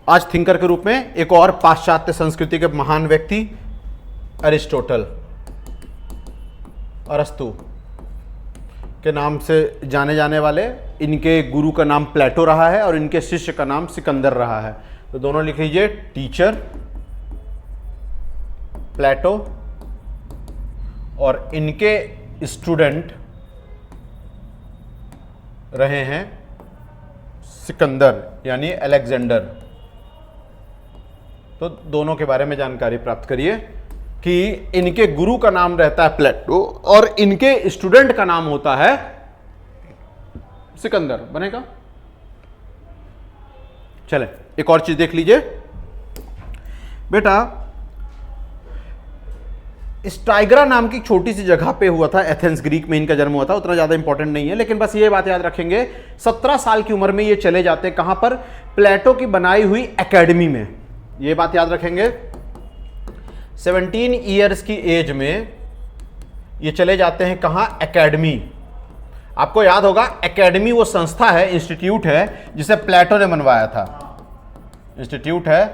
आज थिंकर के रूप में एक और पाश्चात्य संस्कृति के महान व्यक्ति अरिस्टोटल, अरस्तु के नाम से जाने जाने वाले, इनके गुरु का नाम प्लेटो रहा है और इनके शिष्य का नाम सिकंदर रहा है। तो दोनों लिख लीजिए, टीचर प्लेटो और इनके स्टूडेंट रहे हैं सिकंदर यानी अलेक्जेंडर। तो दोनों के बारे में जानकारी प्राप्त करिए कि इनके गुरु का नाम रहता है प्लेटो और इनके स्टूडेंट का नाम होता है सिकंदर। बनेगा? चले एक और चीज देख लीजिए बेटा। स्टाइग्रा नाम की छोटी सी जगह पे हुआ था, एथेंस ग्रीक में इनका जन्म हुआ था। उतना ज्यादा इंपॉर्टेंट नहीं है, लेकिन बस ये बात याद रखेंगे 17 साल की उम्र में ये चले जाते हैं कहां पर? प्लेटो की बनाई हुई एकेडमी में। ये बात याद रखेंगे, 17 ईयर्स की एज में ये चले जाते हैं कहां? एकेडमी। आपको याद होगा एकेडमी वो संस्था है, इंस्टीट्यूट है जिसे प्लेटो ने बनवाया था। इंस्टीट्यूट है,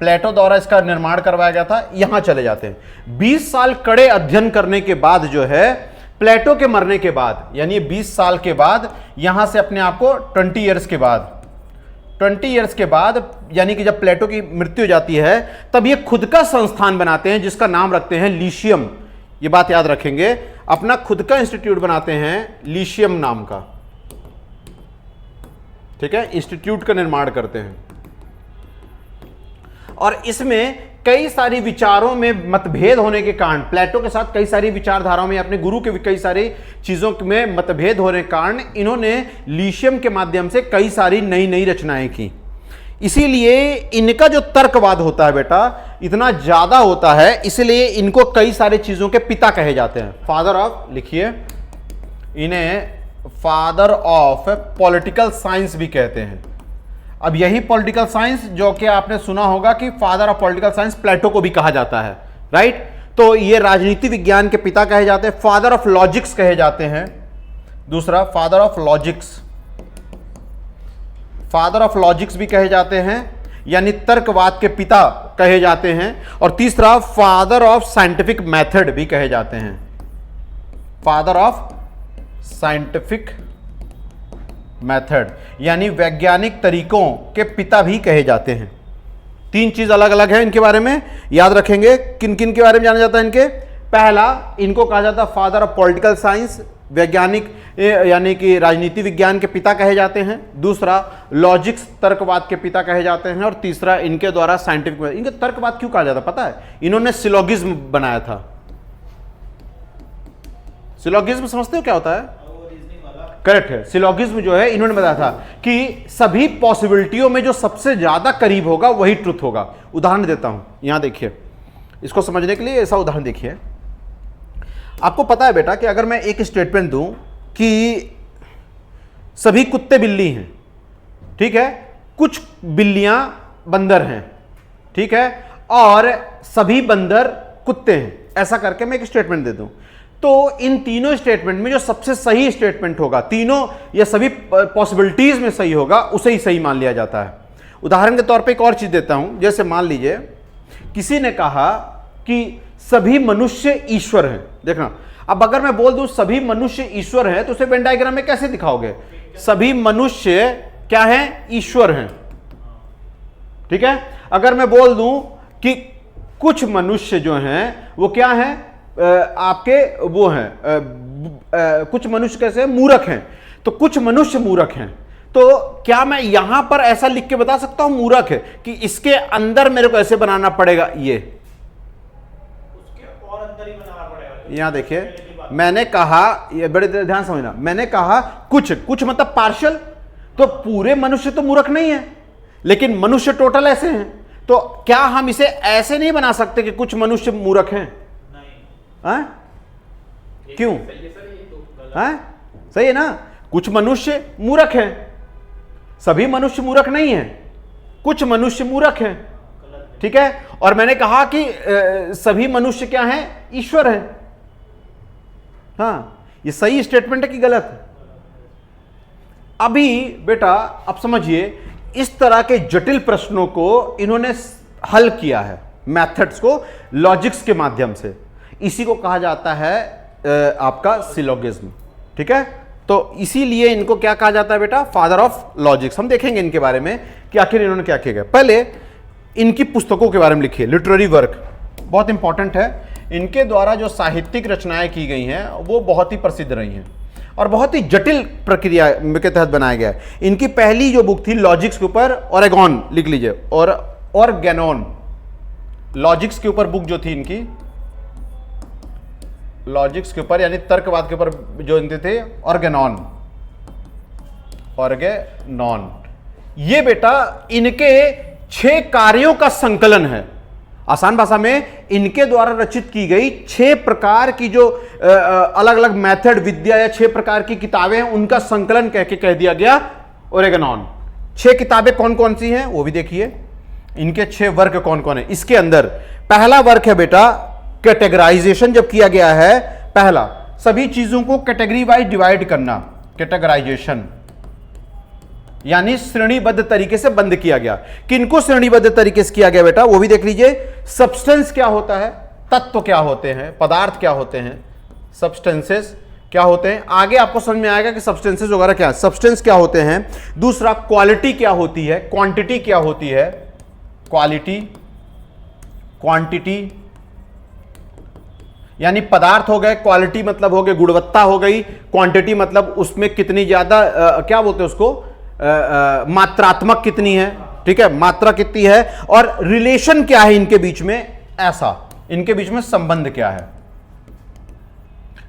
प्लेटो द्वारा इसका निर्माण करवाया गया था। यहां चले जाते हैं 20 साल कड़े अध्ययन करने के बाद जो है, प्लेटो के मरने के बाद, यानी 20 साल के बाद, यहां से अपने आप को 20 ईयर्स के बाद, 20 ईयर्स के बाद यानी कि जब प्लेटो की मृत्यु हो जाती है, तब ये खुद का संस्थान बनाते हैं जिसका नाम रखते हैं लीशियम। ये बात याद रखेंगे, अपना खुद का इंस्टीट्यूट बनाते हैं लीशियम नाम का। ठीक है, इंस्टीट्यूट का निर्माण करते हैं और इसमें कई सारी विचारों में मतभेद होने के कारण, प्लेटो के साथ कई सारी विचारधाराओं में, अपने गुरु के कई सारी चीजों में मतभेद होने के कारण इन्होंने लीशियम के माध्यम से कई सारी नई नई रचनाएं की। इसीलिए इनका जो तर्कवाद होता है बेटा इतना ज्यादा होता है, इसलिए इनको कई सारी चीजों के पिता कहे जाते हैं। फादर ऑफ, लिखिए, इन्हें फादर ऑफ पॉलिटिकल साइंस भी कहते हैं। अब यही पॉलिटिकल साइंस जो कि आपने सुना होगा कि फादर ऑफ पॉलिटिकल साइंस प्लेटो को भी कहा जाता है, राइट? तो ये राजनीति विज्ञान के पिता कहे जाते हैं, फादर ऑफ लॉजिक्स कहे जाते हैं। दूसरा father of logics, father of logics भी कहे जाते हैं, यानी तर्कवाद के पिता कहे जाते हैं। और तीसरा फादर ऑफ साइंटिफिक मेथड भी कहे जाते हैं, फादर ऑफ साइंटिफिक मेथड यानी वैज्ञानिक तरीकों के पिता भी कहे जाते हैं। 3 चीज अलग अलग है इनके बारे में, याद रखेंगे। किन किन के बारे में जाना जाता है इनके? पहला, इनको कहा जाता है फादर ऑफ पॉलिटिकल साइंस, वैज्ञानिक यानी कि राजनीति विज्ञान के पिता कहे जाते हैं। दूसरा लॉजिक्स, तर्कवाद के पिता कहे जाते हैं। और तीसरा इनके द्वारा साइंटिफिक। इनके तर्कवाद क्यों कहा जाता है पता है? इन्होंने सिलोगिज्म बनाया था। सिलोगिज्म समझते हो क्या होता है? करेक्ट है, सिलोगिज्म जो है इन्होंने बताया था कि सभी पॉसिबिलिटियों में जो सबसे ज्यादा करीब होगा वही ट्रुथ होगा। उदाहरण देता हूं, यहां देखिए, इसको समझने के लिए ऐसा उदाहरण देखिए। आपको पता है बेटा कि अगर मैं एक स्टेटमेंट दूं कि सभी कुत्ते बिल्ली हैं, ठीक है, कुछ बिल्लियां बंदर हैं, ठीक है, और सभी बंदर कुत्ते हैं, ऐसा करके मैं एक स्टेटमेंट दे दूं, तो इन तीनों स्टेटमेंट में जो सबसे सही स्टेटमेंट होगा, तीनों या सभी पॉसिबिलिटीज में सही होगा, उसे ही सही मान लिया जाता है। उदाहरण के तौर पे एक और चीज देता हूं, जैसे मान लीजिए किसी ने कहा कि सभी मनुष्य ईश्वर हैं। देखना, अब अगर मैं बोल दूं सभी मनुष्य ईश्वर हैं, तो उसे वेन डायग्राम में कैसे दिखाओगे? सभी मनुष्य क्या हैं? ईश्वर हैं, ठीक है। अगर मैं बोल दूं कि कुछ मनुष्य जो हैं वो क्या हैं? आपके वो हैं, कुछ मनुष्य कैसे हैं? मूर्ख हैं। तो कुछ मनुष्य मूर्ख हैं, तो क्या मैं यहां पर ऐसा लिख के बता सकता हूं मूर्ख है कि इसके अंदर मेरे को ऐसे बनाना पड़ेगा? ये उसके और अंदर ही बनाना पड़ेगा। यहां देखिए, मैंने कहा, ये बड़े ध्यान समझना, मैंने कहा कुछ, कुछ मतलब पार्शियल, तो पूरे मनुष्य तो मूर्ख नहीं है, लेकिन मनुष्य टोटल ऐसे हैं। तो क्या हम इसे ऐसे नहीं बना सकते कि कुछ मनुष्य मूर्ख हैं? हाँ? क्यों? हाँ? सही है ना? कुछ मनुष्य मूर्ख हैं, सभी मनुष्य मूर्ख नहीं हैं, कुछ मनुष्य मूर्ख हैं, ठीक है। और मैंने कहा कि सभी मनुष्य क्या हैं? ईश्वर हैं। हाँ, ये सही स्टेटमेंट है कि गलत? अभी बेटा अब समझिए, इस तरह के जटिल प्रश्नों को इन्होंने हल किया है मेथड्स को लॉजिक्स के माध्यम से। इसी को कहा जाता है आपका सिलोगिज्म। ठीक है, तो इसीलिए इनको क्या कहा जाता है बेटा, फादर ऑफ लॉजिक्स। हम देखेंगे इनके बारे में कि आखिर इन्होंने क्या किया। पहले इनकी पुस्तकों के बारे में लिखिए। लिटरेरी वर्क बहुत इंपॉर्टेंट है। इनके द्वारा जो साहित्यिक रचनाएं की गई हैं वो बहुत ही प्रसिद्ध रही हैं और बहुत ही जटिल प्रक्रिया के तहत बनाया गया है। इनकी पहली जो बुक थी लॉजिक्स के ऊपर, ओरेगॉन लिख लीजिए, और ऑर्गेनॉन, लॉजिक्स के ऊपर बुक जो थी इनकी, लॉजिक्स के ऊपर यानी तर्कवाद के ऊपर जो इनके थे, ऑर्गेनॉन, ऑर्गेनॉन। ये बेटा इनके 6 कार्यों का संकलन है। आसान भाषा में इनके द्वारा रचित की गई 6 प्रकार की जो अलग अलग मेथड विद्या या 6 प्रकार की किताबें हैं उनका संकलन कह के कह दिया गया ओरेगॉन। 6 किताबें कौन कौन सी हैं वो भी देखिए। इनके 6 वर्ग कौन कौन है। इसके अंदर पहला वर्ग है बेटा कैटेगराइजेशन। जब किया गया है पहला, सभी चीजों को कैटेगरी वाइज डिवाइड करना, कैटेगराइजेशन यानी श्रेणीबद्ध तरीके से बंद किया गया। किनको श्रेणीबद्ध तरीके से किया गया बेटा वो भी देख लीजिए। सब्सटेंस क्या होता है, तत्व क्या होते हैं, पदार्थ क्या होते हैं, सब्सटेंसेस क्या होते हैं। आगे आपको समझ में आएगा कि सब्सटेंसेस वगैरह क्या, सब्सटेंस क्या होते हैं। दूसरा क्वालिटी क्या होती है, क्वांटिटी क्या होती है, क्वालिटी, क्वांटिटी यानी पदार्थ हो गए, क्वालिटी मतलब हो गए गुणवत्ता हो गई, क्वांटिटी मतलब उसमें कितनी ज्यादा क्या बोलते हैं उसको, मात्रात्मक कितनी है। ठीक है, मात्रा कितनी है। और रिलेशन क्या है इनके बीच में, ऐसा इनके बीच में संबंध क्या है,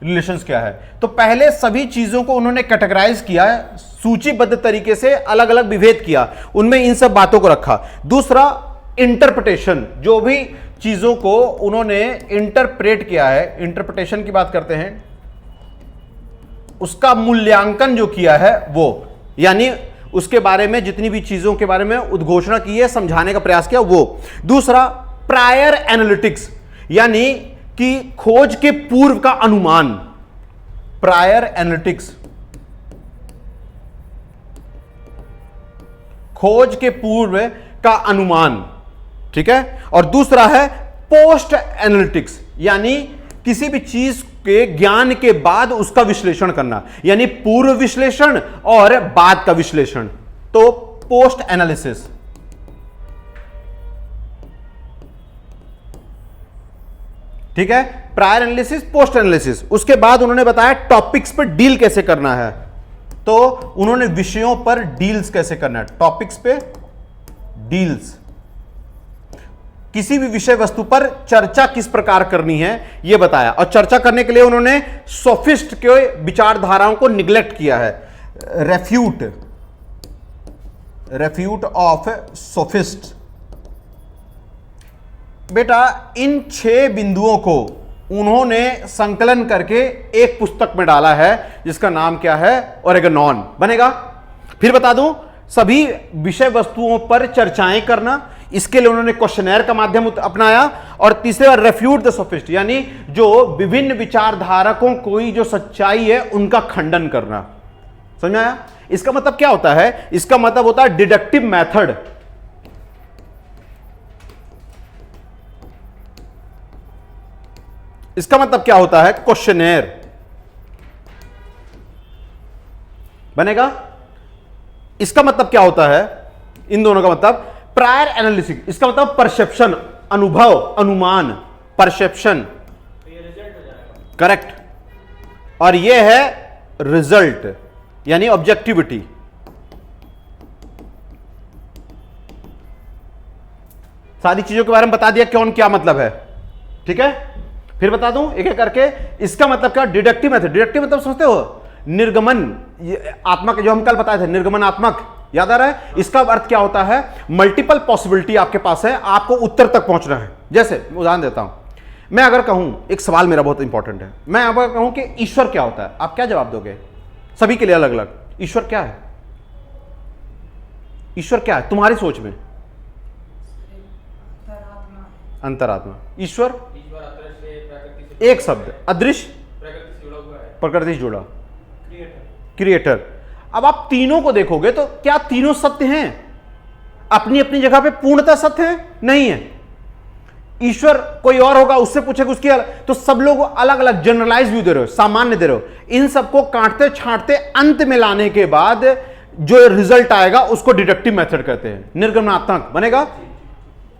रिलेशंस क्या है। तो पहले सभी चीजों को उन्होंने कैटेगराइज किया है, सूचीबद्ध तरीके से अलग अलग विभेद किया, उनमें इन सब बातों को रखा। दूसरा इंटरप्रिटेशन, जो भी चीजों को उन्होंने इंटरप्रेट किया है, इंटरप्रिटेशन की बात करते हैं, उसका मूल्यांकन जो किया है वो, यानी उसके बारे में जितनी भी चीजों के बारे में उद्घोषणा की है, समझाने का प्रयास किया वो। दूसरा प्रायर एनालिटिक्स यानी कि खोज के पूर्व का अनुमान, प्रायर एनालिटिक्स, खोज के पूर्व का अनुमान। ठीक है, और दूसरा है पोस्ट एनालिटिक्स यानी किसी भी चीज के ज्ञान के बाद उसका विश्लेषण करना, यानी पूर्व विश्लेषण और बाद का विश्लेषण, तो पोस्ट एनालिसिस। ठीक है, प्रायर एनालिसिस, पोस्ट एनालिसिस। उसके बाद उन्होंने बताया टॉपिक्स पर डील कैसे करना है, तो उन्होंने विषयों पर डील्स कैसे करना है, टॉपिक्स पे डील्स, किसी भी विषय वस्तु पर चर्चा किस प्रकार करनी है यह बताया। और चर्चा करने के लिए उन्होंने सोफिस्ट के विचारधाराओं को निग्लेक्ट किया है, रेफ्यूट ऑफ सोफिस्ट। बेटा इन 6 बिंदुओं को उन्होंने संकलन करके एक पुस्तक में डाला है जिसका नाम क्या है, ओरेगॉन बनेगा। फिर बता दूं, सभी विषय वस्तुओं पर चर्चाएं करना, इसके लिए उन्होंने क्वेश्चनर का माध्यम अपनाया। और तीसरे बार रेफ्यूट द सोफिस्ट यानी जो विभिन्न विचारधारकों कोई जो सच्चाई है उनका खंडन करना। समझ में आया? इसका मतलब क्या होता है, इसका मतलब होता है डिडक्टिव मेथड। इसका मतलब क्या होता है, क्वेश्चनर बनेगा। इसका मतलब क्या होता है, इन दोनों का मतलब प्रायर एनालिसिस, इसका मतलब परसेप्शन, अनुभव, अनुमान, परसेप्शन, करेक्ट। और यह है रिजल्ट यानी ऑब्जेक्टिविटी। सारी चीजों के बारे में बता दिया कौन क्या मतलब है। ठीक है, फिर बता दूं एक एक करके। इसका मतलब क्या, डिडक्टिव मेथड। डिडक्टिव मतलब समझते हो, निर्गमन आत्मक, जो हम कल बताए थे, निर्गमनात्मक, याद आ रहा है? इसका अर्थ क्या होता है, मल्टीपल पॉसिबिलिटी आपके पास है, आपको उत्तर तक पहुंचना है। जैसे उदाहरण देता हूं, मैं अगर कहूं, एक सवाल मेरा बहुत इंपॉर्टेंट है, मैं अगर कहूं कि ईश्वर क्या होता है, आप क्या जवाब दोगे? सभी के लिए अलग अलग। ईश्वर क्या है, ईश्वर क्या है तुम्हारी सोच में? अंतरात्मा। ईश्वर एक शब्द, अदृश्य, प्रकृति से जुड़ा, क्रिएटर। अब आप तीनों को देखोगे तो क्या तीनों सत्य हैं? अपनी अपनी जगह पे पूर्णतः सत्य है? नहीं है। ईश्वर कोई और होगा, उससे पूछेगा उसकी तो सब लोग अलग अलग जनरलाइज व्यू दे रहे हो, सामान्य दे रहे हो। इन सबको काटते छांटते अंत में लाने के बाद जो रिजल्ट आएगा उसको डिडक्टिव मेथड कहते हैं, निर्गमनात्मक बनेगा।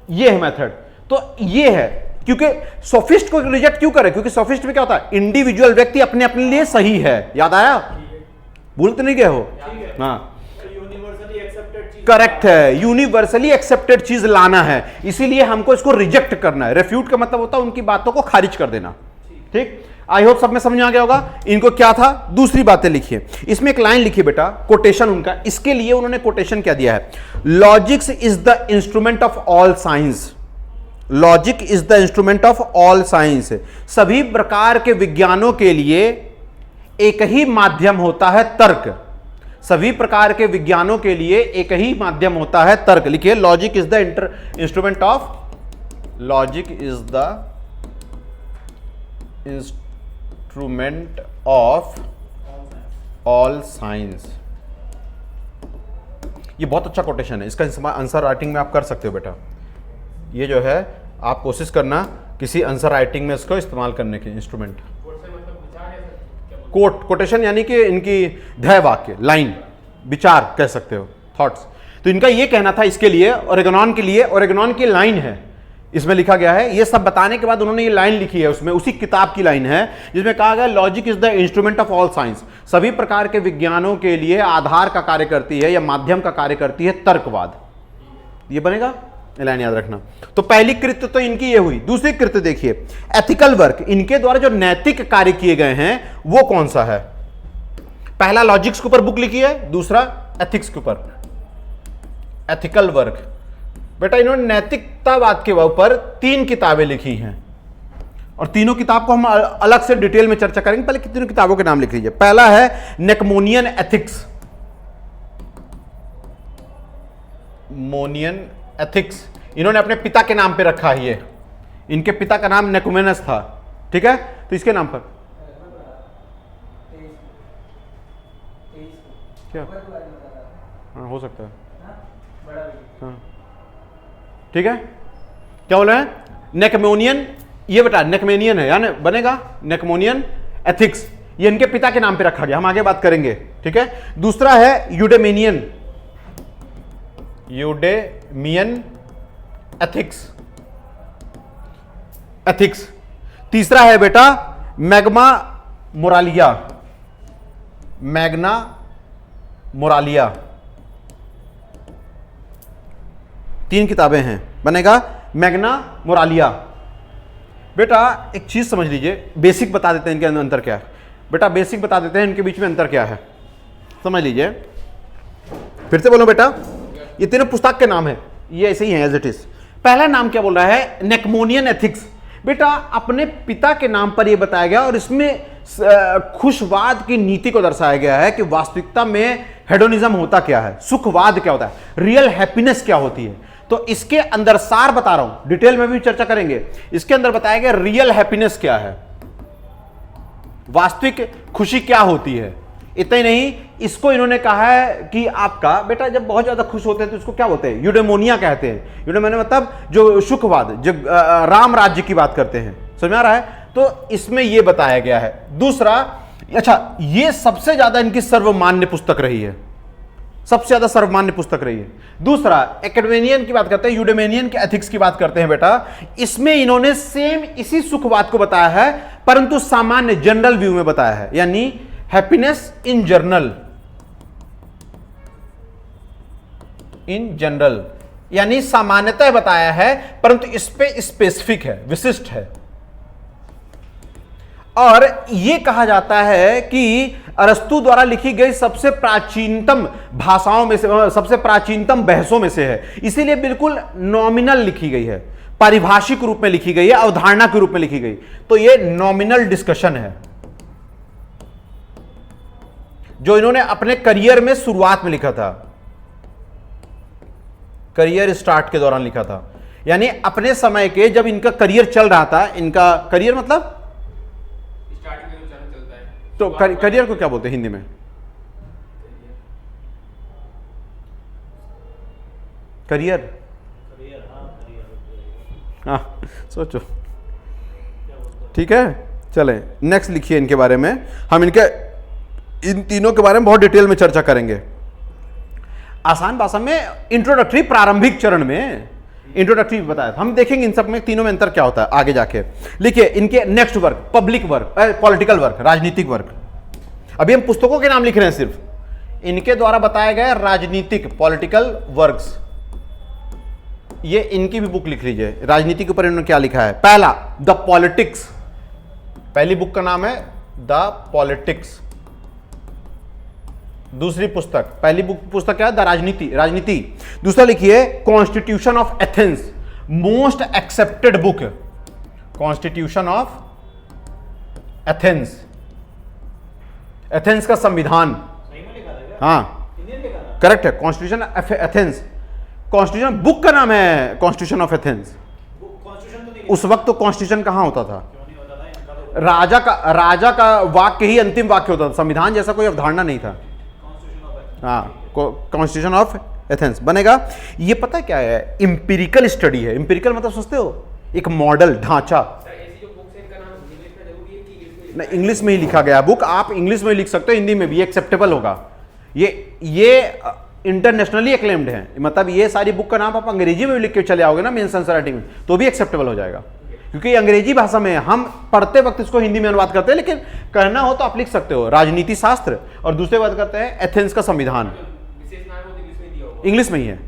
ये है मेथड। तो ये है, क्योंकि सोफिस्ट को रिजेक्ट क्यों करे? क्योंकि सोफिस्ट में क्या होता है, इंडिविजुअल व्यक्ति अपने अपने लिए सही है। याद आया? भूल तो नहीं गए हो? हाँ, करेक्ट है, यूनिवर्सली एक्सेप्टेड चीज लाना है, इसीलिए हमको इसको रिजेक्ट करना है। रेफ्यूट का मतलब होता है उनकी बातों को खारिज कर देना। ठीक, आई होप सब में समझ आ गया होगा। इनको क्या था, दूसरी बातें लिखिए। इसमें एक लाइन लिखी बेटा, कोटेशन उनका, इसके लिए उन्होंने कोटेशन क्या दिया है, logics is the instrument of all science. Logic is the instrument of all science. सभी प्रकार के विज्ञानों के लिए एक ही माध्यम होता है, तर्क। सभी प्रकार के विज्ञानों के लिए एक ही माध्यम होता है, तर्क। लिखिए, logic is the instrument of, logic is the instrument of all science. ये बहुत अच्छा कोटेशन है, इसका आंसर राइटिंग में आप कर सकते हो बेटा। ये जो है आप कोशिश करना किसी आंसर राइटिंग में इसको इस्तेमाल करने के। इंस्ट्रूमेंट कोटेशन यानी कि इनकी ध्यय वाक्य, लाइन, विचार कह सकते हो, थॉट्स। तो इनका ये कहना था इसके लिए, ओरेगनॉन के लिए, ओरेगनॉन की लाइन है इसमें लिखा गया है। ये सब बताने के बाद उन्होंने ये लाइन लिखी है, उसमें उसी किताब की लाइन है जिसमें कहा गया logic is the instrument of all science. सभी प्रकार के विज्ञानों के लिए आधार का कार्य करती है या माध्यम का कार्य करती है तर्कवाद। ये बनेगा, लाइन याद रखना। तो पहली कृत्य तो इनकी ये हुई। दूसरी कृत्य देखिए, एथिकल वर्क, इनके द्वारा जो नैतिक कार्य किए गए हैं वो कौन सा है? पहला लॉजिक्स के ऊपर बुक लिखी है, दूसरा एथिक्स के ऊपर, एथिकल वर्क। बेटा इन्होंने नैतिकतावाद के ऊपर 3 किताबें लिखी हैं और तीनों किताब को हम अलग से डिटेल में चर्चा करेंगे। पहले तीनों किताबों के नाम लिख लीजिए। पहला है नेकमोनियन एथिक्स, मोनियन एथिक्स। इन्होंने अपने पिता के नाम पे रखा है, ये इनके पिता का नाम नेकुमेनस था, ठीक है? तो इसके नाम पर क्या, हाँ हो सकता है, हाँ ठीक है। क्या बोल रहे हैं? नेकमोनियन, ये बेटा नेकमेनियन है, यानी बनेगा नेकमोनियन एथिक्स। ये इनके पिता के नाम पे रखा गया, हम आगे बात करेंगे, ठीक है। दूसरा है यूडेमेनियन, यूडेमियन एथिक्स, एथिक्स। तीसरा है बेटा मैग्मा मोरालिया, मैग्ना मोरालिया। 3 किताबें हैं, बनेगा मैग्ना मोरालिया। बेटा एक चीज समझ लीजिए, बेसिक बता देते हैं इनके अंदर अंतर क्या है। बेटा बेसिक बता देते हैं इनके बीच में अंतर क्या है, समझ लीजिए। फिर से बोलो बेटा, ये तीनों पुस्तक के नाम है, ये ऐसे ही है एज इट इज। पहला नाम क्या बोल रहा है? नेकमोनियन एथिक्स। बेटा अपने पिता के नाम पर यह बताया गया और इसमें खुशवाद की नीति को दर्शाया गया है कि वास्तविकता में हेडोनिज्म होता क्या है, सुखवाद क्या होता है, रियल हैप्पीनेस क्या होती है। तो इसके अंदर सार बता रहा हूं, डिटेल में भी चर्चा करेंगे। इसके अंदर बताया गया रियल हैप्पीनेस क्या है, वास्तविक खुशी क्या होती है। इतना ही नहीं, इसको इन्होंने कहा है कि आपका बेटा जब बहुत ज्यादा खुश होते हैं तो इसको क्या बोलते हैं? यूडेमोनिया कहते हैं। यूडेमोनिया मतलब जो सुखवाद, जो राम राज्य की बात करते हैं, समझ में आ रहा है? तो इसमें यह बताया गया है। दूसरा, अच्छा ये सबसे ज्यादा इनकी सर्वमान्य पुस्तक रही है, सबसे ज्यादा सर्वमान्य पुस्तक रही है। दूसरा एकेडमेनियन की बात करते हैं, यूडेमेनियन के एथिक्स की बात करते हैं बेटा। इसमें इन्होंने सेम इसी सुखवाद को बताया है, परंतु सामान्य जनरल व्यू में बताया है, यानी happiness in journal, in general यानी सामान्यतः बताया है, परंतु इस पे स्पेसिफिक है, विशिष्ट है। और यह कहा जाता है कि अरस्तु द्वारा लिखी गई सबसे प्राचीनतम भाषाओं में से, सबसे प्राचीनतम बहसों में से है, इसीलिए बिल्कुल नॉमिनल लिखी गई है, पारिभाषिक रूप में लिखी गई है, अवधारणा के रूप में लिखी गई। तो यह नॉमिनल डिस्कशन है जो इन्होंने अपने करियर में शुरुआत में लिखा था, करियर स्टार्ट के दौरान लिखा था, यानी अपने समय के जब इनका करियर चल रहा था। इनका करियर मतलब स्टार्टिंग में जो चलता है, तो करियर को क्या बोलते हैं हिंदी में? करियर, हाँ सोचो, ठीक है। चलें नेक्स्ट लिखिए इनके बारे में, हम इन तीनों के बारे में बहुत डिटेल में चर्चा करेंगे। आसान भाषा में इंट्रोडक्टरी, प्रारंभिक चरण में इंट्रोडक्टरी बताया था। हम देखेंगे इन सब में, तीनों में अंतर क्या होता है आगे जाके। लिखिए इनके next work, public work, political work, राजनीतिक वर्क। अभी हम पुस्तकों के नाम लिख रहे हैं सिर्फ, इनके द्वारा बताए गए राजनीतिक पॉलिटिकल वर्क्स। ये इनकी भी बुक लिख लीजिए, राजनीति के ऊपर इन्होंने क्या लिखा है। पहला द पॉलिटिक्स, पहली बुक का नाम है द पॉलिटिक्स। दूसरी पुस्तक, पहली बुक पुस्तक क्या है, द राजनीति। दूसरा लिखिए constitution of Athens, most accepted book, constitution of Athens, Athens का संविधान। हाँ करेक्ट है, constitution of Athens. Constitution book का नाम है कॉन्स्टिट्यूशन ऑफ एथेंस। उस वक्त तो कॉन्स्टिट्यूशन कहां होता था, राजा का वाक्य ही अंतिम वाक्य होता था, संविधान जैसा कोई अवधारणा नहीं था। हाँ कॉन्स्टिट्यूशन ऑफ एथेंस बनेगा। ये पता क्या है, इंपिरिकल स्टडी है। इंपिरिकल मतलब समझते हो, एक मॉडल, ढांचा। नहीं, इंग्लिश में ही लिखा गया बुक, आप इंग्लिश में लिख सकते हो, हिंदी में भी एक्सेप्टेबल होगा। ये इंटरनेशनली एक्लेम्ड है, मतलब ये सारी बुक का नाम आप अंग्रेजी में भी लिख के चले आओगे ना मेंस आंसर राइटिंग में, तो भी एक्सेप्टेबल हो जाएगा, क्योंकि अंग्रेजी भाषा में है। हम पढ़ते वक्त इसको हिंदी में अनुवाद करते हैं, लेकिन कहना हो तो आप लिख सकते हो राजनीति शास्त्र, और दूसरे बात करते हैं एथेंस का संविधान। इंग्लिश में ही है,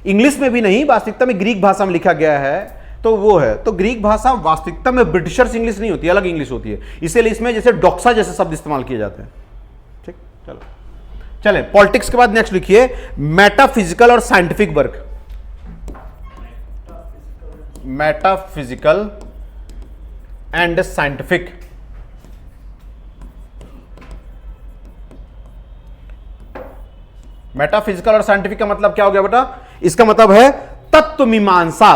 इंग्लिश में भी नहीं, वास्तविकता में ग्रीक भाषा में लिखा गया है, तो वो है। तो ग्रीक भाषा वास्तविकता में ब्रिटिशर्स इंग्लिश नहीं होती, अलग इंग्लिश होती है, इसीलिए इसमें जैसे डॉक्सा जैसे शब्द इस्तेमाल किए जाते हैं। ठीक, चलो चले पॉलिटिक्स के बाद नेक्स्ट लिखिए मेटाफिजिकल और scientific work. Metaphysical and scientific. Metaphysical और साइंटिफिक का मतलब क्या हो गया बेटा, इसका मतलब है तत्व मीमांसा,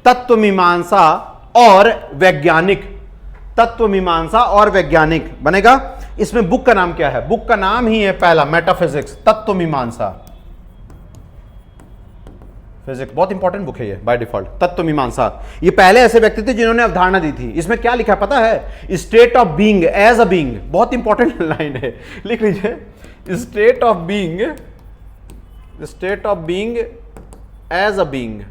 तत्व मीमांसा और वैज्ञानिक, तत्व मीमांसा और वैज्ञानिक बनेगा। इसमें बुक का नाम क्या है, बुक का नाम ही है पहला मेटाफिजिक्स, तत्व मीमांसा। फिजिक्स बहुत इंपॉर्टेंट बुक है ये बाय डिफॉल्ट, तत्व मीमांसा। ये पहले ऐसे व्यक्ति थे जिन्होंने अवधारणा दी थी। इसमें क्या लिखा पता है, state of being as a being, बहुत इंपॉर्टेंट लाइन है, लिख लीजिए state of being, state of being as a being.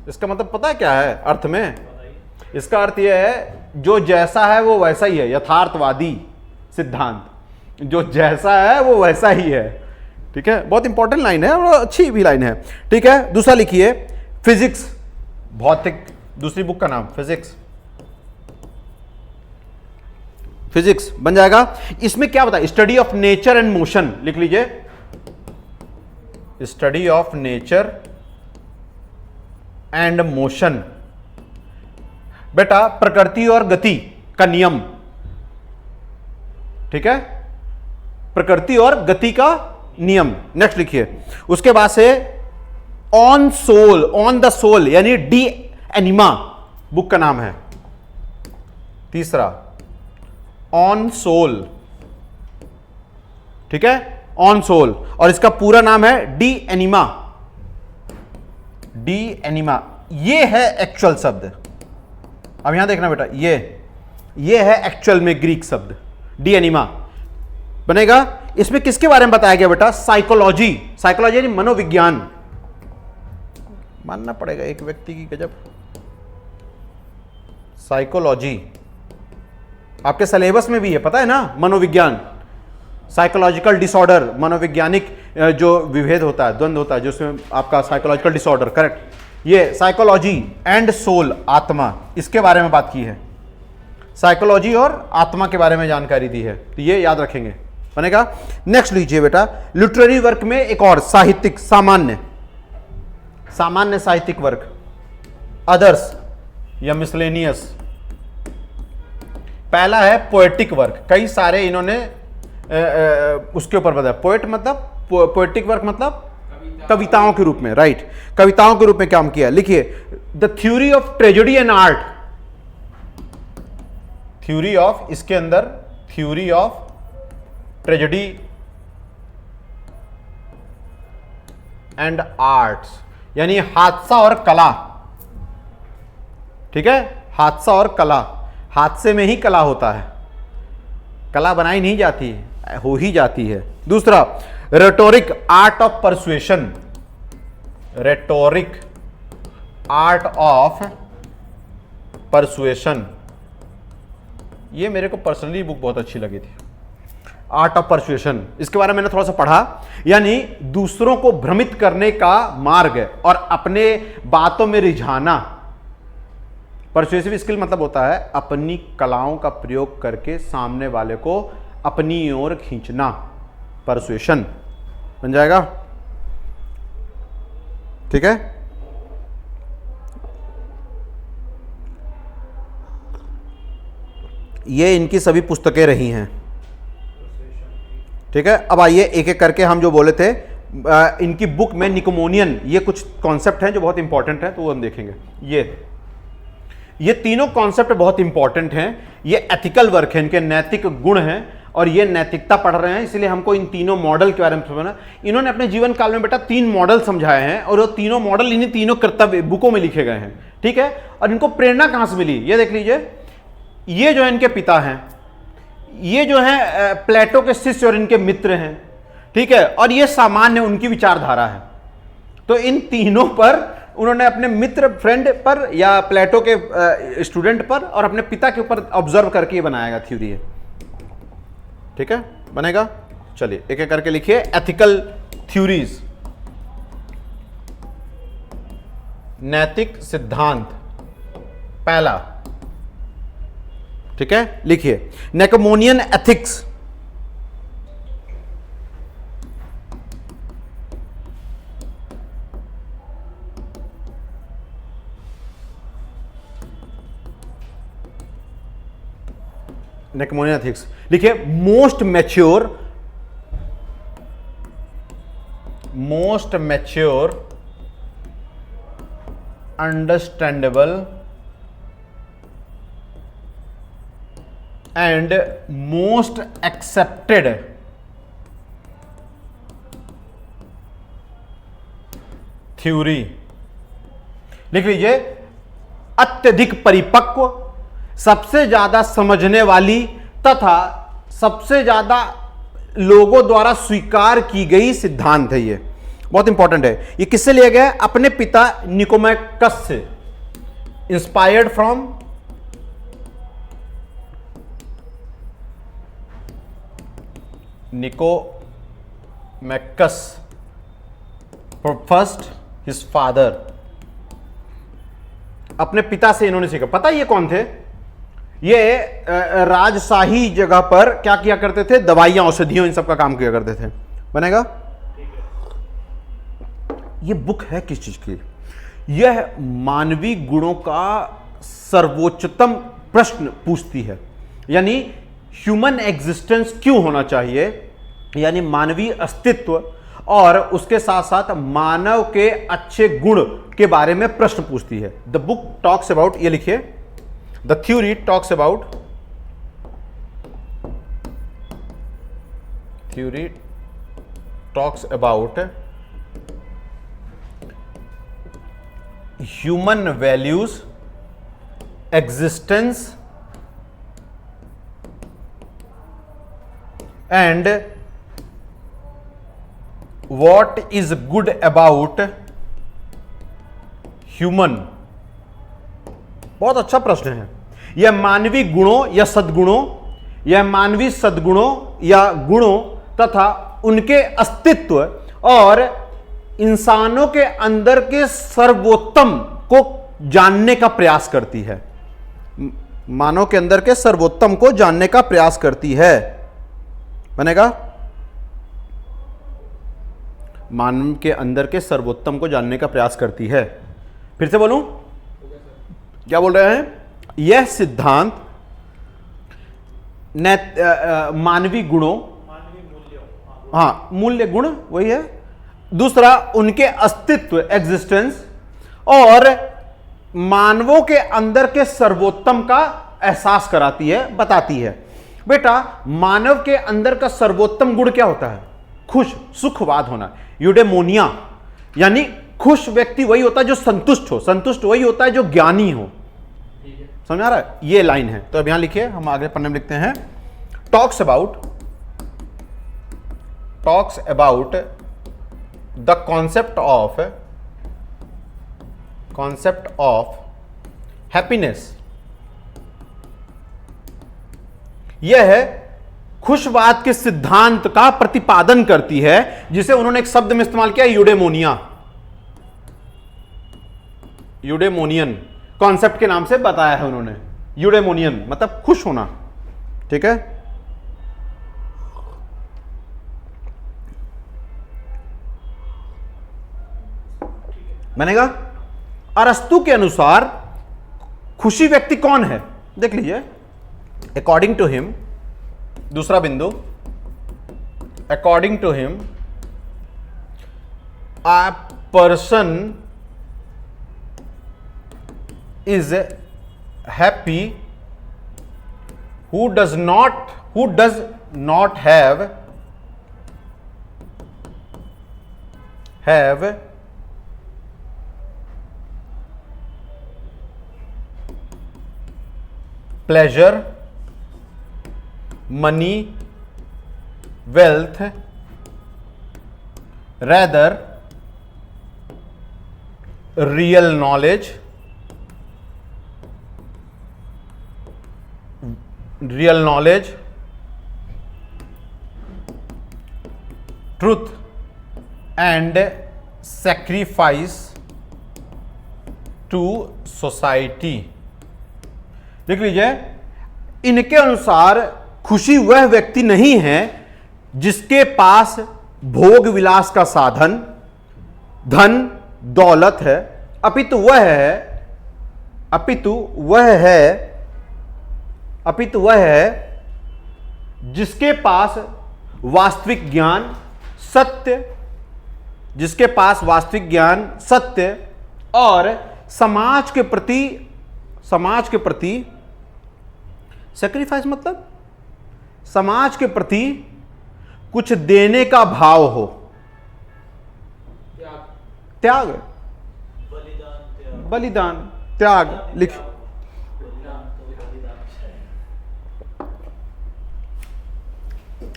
इसका मतलब पता है क्या है अर्थ में, इसका अर्थ यह है जो जैसा है वो वैसा ही है, यथार्थवादी सिद्धांत, जो जैसा है वो वैसा ही है। ठीक है, बहुत इंपॉर्टेंट लाइन है और अच्छी भी लाइन है। ठीक है, दूसरा लिखिए फिजिक्स, भौतिक, दूसरी बुक का नाम फिजिक्स, फिजिक्स बन जाएगा। इसमें क्या बताया, study of nature and motion, लिख लीजिए study of nature and motion. बेटा प्रकृति और गति का नियम, ठीक है, प्रकृति और गति का नियम। नेक्स्ट लिखिए, उसके बाद से on soul, on the soul यानी डी एनिमा बुक का नाम है। तीसरा ऑन सोल, ठीक है, ऑन सोल, और इसका पूरा नाम है डी एनिमा, डी एनिमा। ये है एक्चुअल शब्द। अब यहां देखना बेटा, ये है एक्चुअल में ग्रीक शब्द डी एनिमा बनेगा। इसमें किसके बारे में बताया गया बेटा, साइकोलॉजी, साइकोलॉजी यानी मनोविज्ञान। मानना पड़ेगा एक व्यक्ति की गजब, साइकोलॉजी आपके सिलेबस में भी है, पता है ना, मनोविज्ञान, साइकोलॉजिकल डिसऑर्डर, मनोवैज्ञानिक जो विभेद होता है, द्वंद्व होता है, जिसमें आपका साइकोलॉजिकल डिसऑर्डर, करेक्ट। ये साइकोलॉजी एंड सोल, आत्मा, इसके बारे में बात की है, साइकोलॉजी और आत्मा के बारे में जानकारी दी है, तो ये याद रखेंगे बनेगा। नेक्स्ट लीजिए बेटा, लिटरेरी वर्क में एक और साहित्यिक, सामान्य, सामान्य साहित्यिक वर्क, अदर्स या मिसलेनियस। पहला है पोएटिक वर्क, कई सारे इन्होंने उसके ऊपर बताया। पोएट मतलब, पोएटिक वर्क मतलब कविताओं के रूप में, राइट, कविताओं के रूप में काम किया। लिखिए the theory of tragedy and art, theory of, इसके अंदर theory of tragedy and arts, यानी हादसा और कला। ठीक है, हादसा और कला, हादसे में ही कला होता है, कला बनाई नहीं जाती, हो ही जाती है। दूसरा, rhetoric art of persuasion, rhetoric art of persuasion, ये मेरे को पर्सनली बुक बहुत अच्छी लगी थी, आर्ट ऑफ परसुएशन। इसके बारे में मैंने थोड़ा सा पढ़ा, यानी दूसरों को भ्रमित करने का मार्ग और अपने बातों में रिझाना। परसुएसिव स्किल मतलब होता है अपनी कलाओं का प्रयोग करके सामने वाले को अपनी ओर खींचना, परसुएशन बन जाएगा। ठीक है, ये इनकी सभी पुस्तकें रही हैं। ठीक है, अब आइए एक एक करके हम जो बोले थे इनकी बुक में निकोमोनियन, ये कुछ कॉन्सेप्ट हैं जो बहुत इंपॉर्टेंट है, तो वो हम देखेंगे। ये तीनों कॉन्सेप्ट बहुत इंपॉर्टेंट हैं, ये एथिकल वर्क है, इनके नैतिक गुण हैं और ये नैतिकता पढ़ रहे हैं, इसलिए हमको इन तीनों मॉडल के बारे में समझना। इन्होंने अपने जीवन काल में बेटा 3 मॉडल समझाए हैं और वो तीनों मॉडल इन्हीं तीनों कर्तव्य बुकों में लिखे गए हैं। ठीक है, और इनको प्रेरणा कहां से मिली ये देख लीजिए। ये जो है इनके पिता हैं, ये जो है प्लेटो के शिष्य और इनके मित्र हैं। ठीक है, और ये सामान्य उनकी विचारधारा है। तो इन तीनों पर उन्होंने अपने मित्र फ्रेंड पर या प्लेटो के स्टूडेंट पर और अपने पिता के ऊपर ऑब्जर्व करके ये बनाया गया थ्योरी है। ठीक है, बनेगा। चलिए एक एक करके लिखिए। एथिकल थ्योरीज, नैतिक सिद्धांत पहला। ठीक है, लिखिए निकोमोनियन एथिक्स। निकोमोनियन एथिक्स लिखिए। Most mature understandable and most accepted theory. लिख लीजिए अत्यधिक परिपक्व, सबसे ज्यादा समझने वाली तथा सबसे ज्यादा लोगों द्वारा स्वीकार की गई सिद्धांत है। ये बहुत इंपॉर्टेंट है। ये किससे लिया गया है? अपने पिता निकोमैकस से, inspired from Nicomachus first his father. अपने पिता से इन्होंने सीखा। पता ये कौन थे? ये राजशाही जगह पर क्या किया करते थे? दवाइयां, औषधियों, इन सब का काम किया करते थे। बनेगा? ये बुक है किस चीज की? यह मानवीय गुणों का सर्वोच्चतम प्रश्न पूछती है, यानी ह्यूमन एग्जिस्टेंस क्यों होना चाहिए, यानी मानवीय अस्तित्व, और उसके साथ साथ मानव के अच्छे गुण के बारे में प्रश्न पूछती है। द बुक टॉक्स अबाउट, ये लिखिए, the theory talks about, theory talks about human values, existence and what is good about human। बहुत अच्छा प्रश्न है। यह मानवीय गुणों या सद्गुणों, यह मानवीय सद्गुणों या गुणों तथा उनके अस्तित्व और इंसानों के अंदर के सर्वोत्तम को जानने का प्रयास करती है। मानव के अंदर के सर्वोत्तम को जानने का प्रयास करती है। बनेगा? मानव के अंदर के सर्वोत्तम को जानने का प्रयास करती है। फिर से बोलूं, क्या बोल रहे हैं? यह सिद्धांत मानवीय गुणों, हाँ, मूल्य गुण वही है। दूसरा, उनके अस्तित्व, एग्जिस्टेंस, और मानवों के अंदर के सर्वोत्तम का एहसास कराती है, बताती है। बेटा, मानव के अंदर का सर्वोत्तम गुण क्या होता है? खुश, सुखवाद होना, यूडेमोनिया। यानी खुश व्यक्ति वही होता है जो संतुष्ट हो, संतुष्ट वही होता है जो ज्ञानी हो। ठीक है। समझ आ रहा है? ये लाइन है। तो अब यहां लिखिए, हम आगे पन्ने में लिखते हैं, talks about the concept of happiness. यह है खुशबात के सिद्धांत का प्रतिपादन करती है, जिसे उन्होंने एक शब्द में इस्तेमाल किया, यूडेमोनिया, यूडेमोनियन कॉन्सेप्ट के नाम से बताया है उन्होंने। यूडेमोनियन मतलब खुश होना। ठीक है, बनेगा। अरस्तु के अनुसार खुशी व्यक्ति कौन है? देख लीजिए, अकॉर्डिंग टू हिम, दूसरा बिंदु, according to him a person is happy who does not have pleasure, money, wealth, rather real knowledge, truth and sacrifice to society। देख लीजिए, इनके अनुसार खुशी वह व्यक्ति नहीं है जिसके पास भोग विलास का साधन, धन, दौलत है, अपितु वह है जिसके पास वास्तविक ज्ञान, सत्य और समाज के प्रति सैक्रिफाइस मतलब समाज के प्रति कुछ देने का भाव हो। त्याग, बलिदान, त्याग लिख।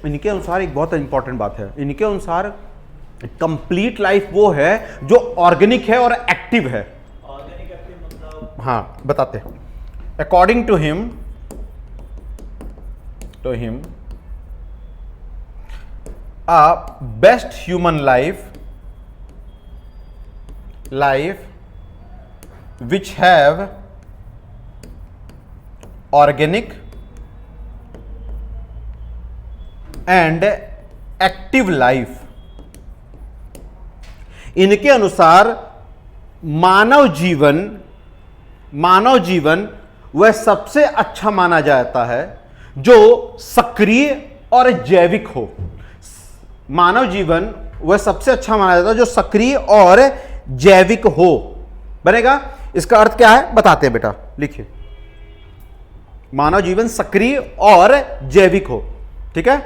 इनके अनुसार एक बहुत इंपॉर्टेंट बात है, इनके अनुसार कंप्लीट लाइफ वो है जो ऑर्गेनिक है और एक्टिव है। ऑर्गेनिक एक्टिव मतलब, हाँ बताते हैं। According to him a best human life which have organic and active life। इनके अनुसार मानव जीवन वह सबसे अच्छा माना जाता है जो सक्रिय और जैविक हो। मानव जीवन वह सबसे अच्छा माना जाता है जो सक्रिय और जैविक हो। बनेगा? इसका अर्थ क्या है बताते हैं बेटा, लिखिए। मानव जीवन सक्रिय और जैविक हो। ठीक है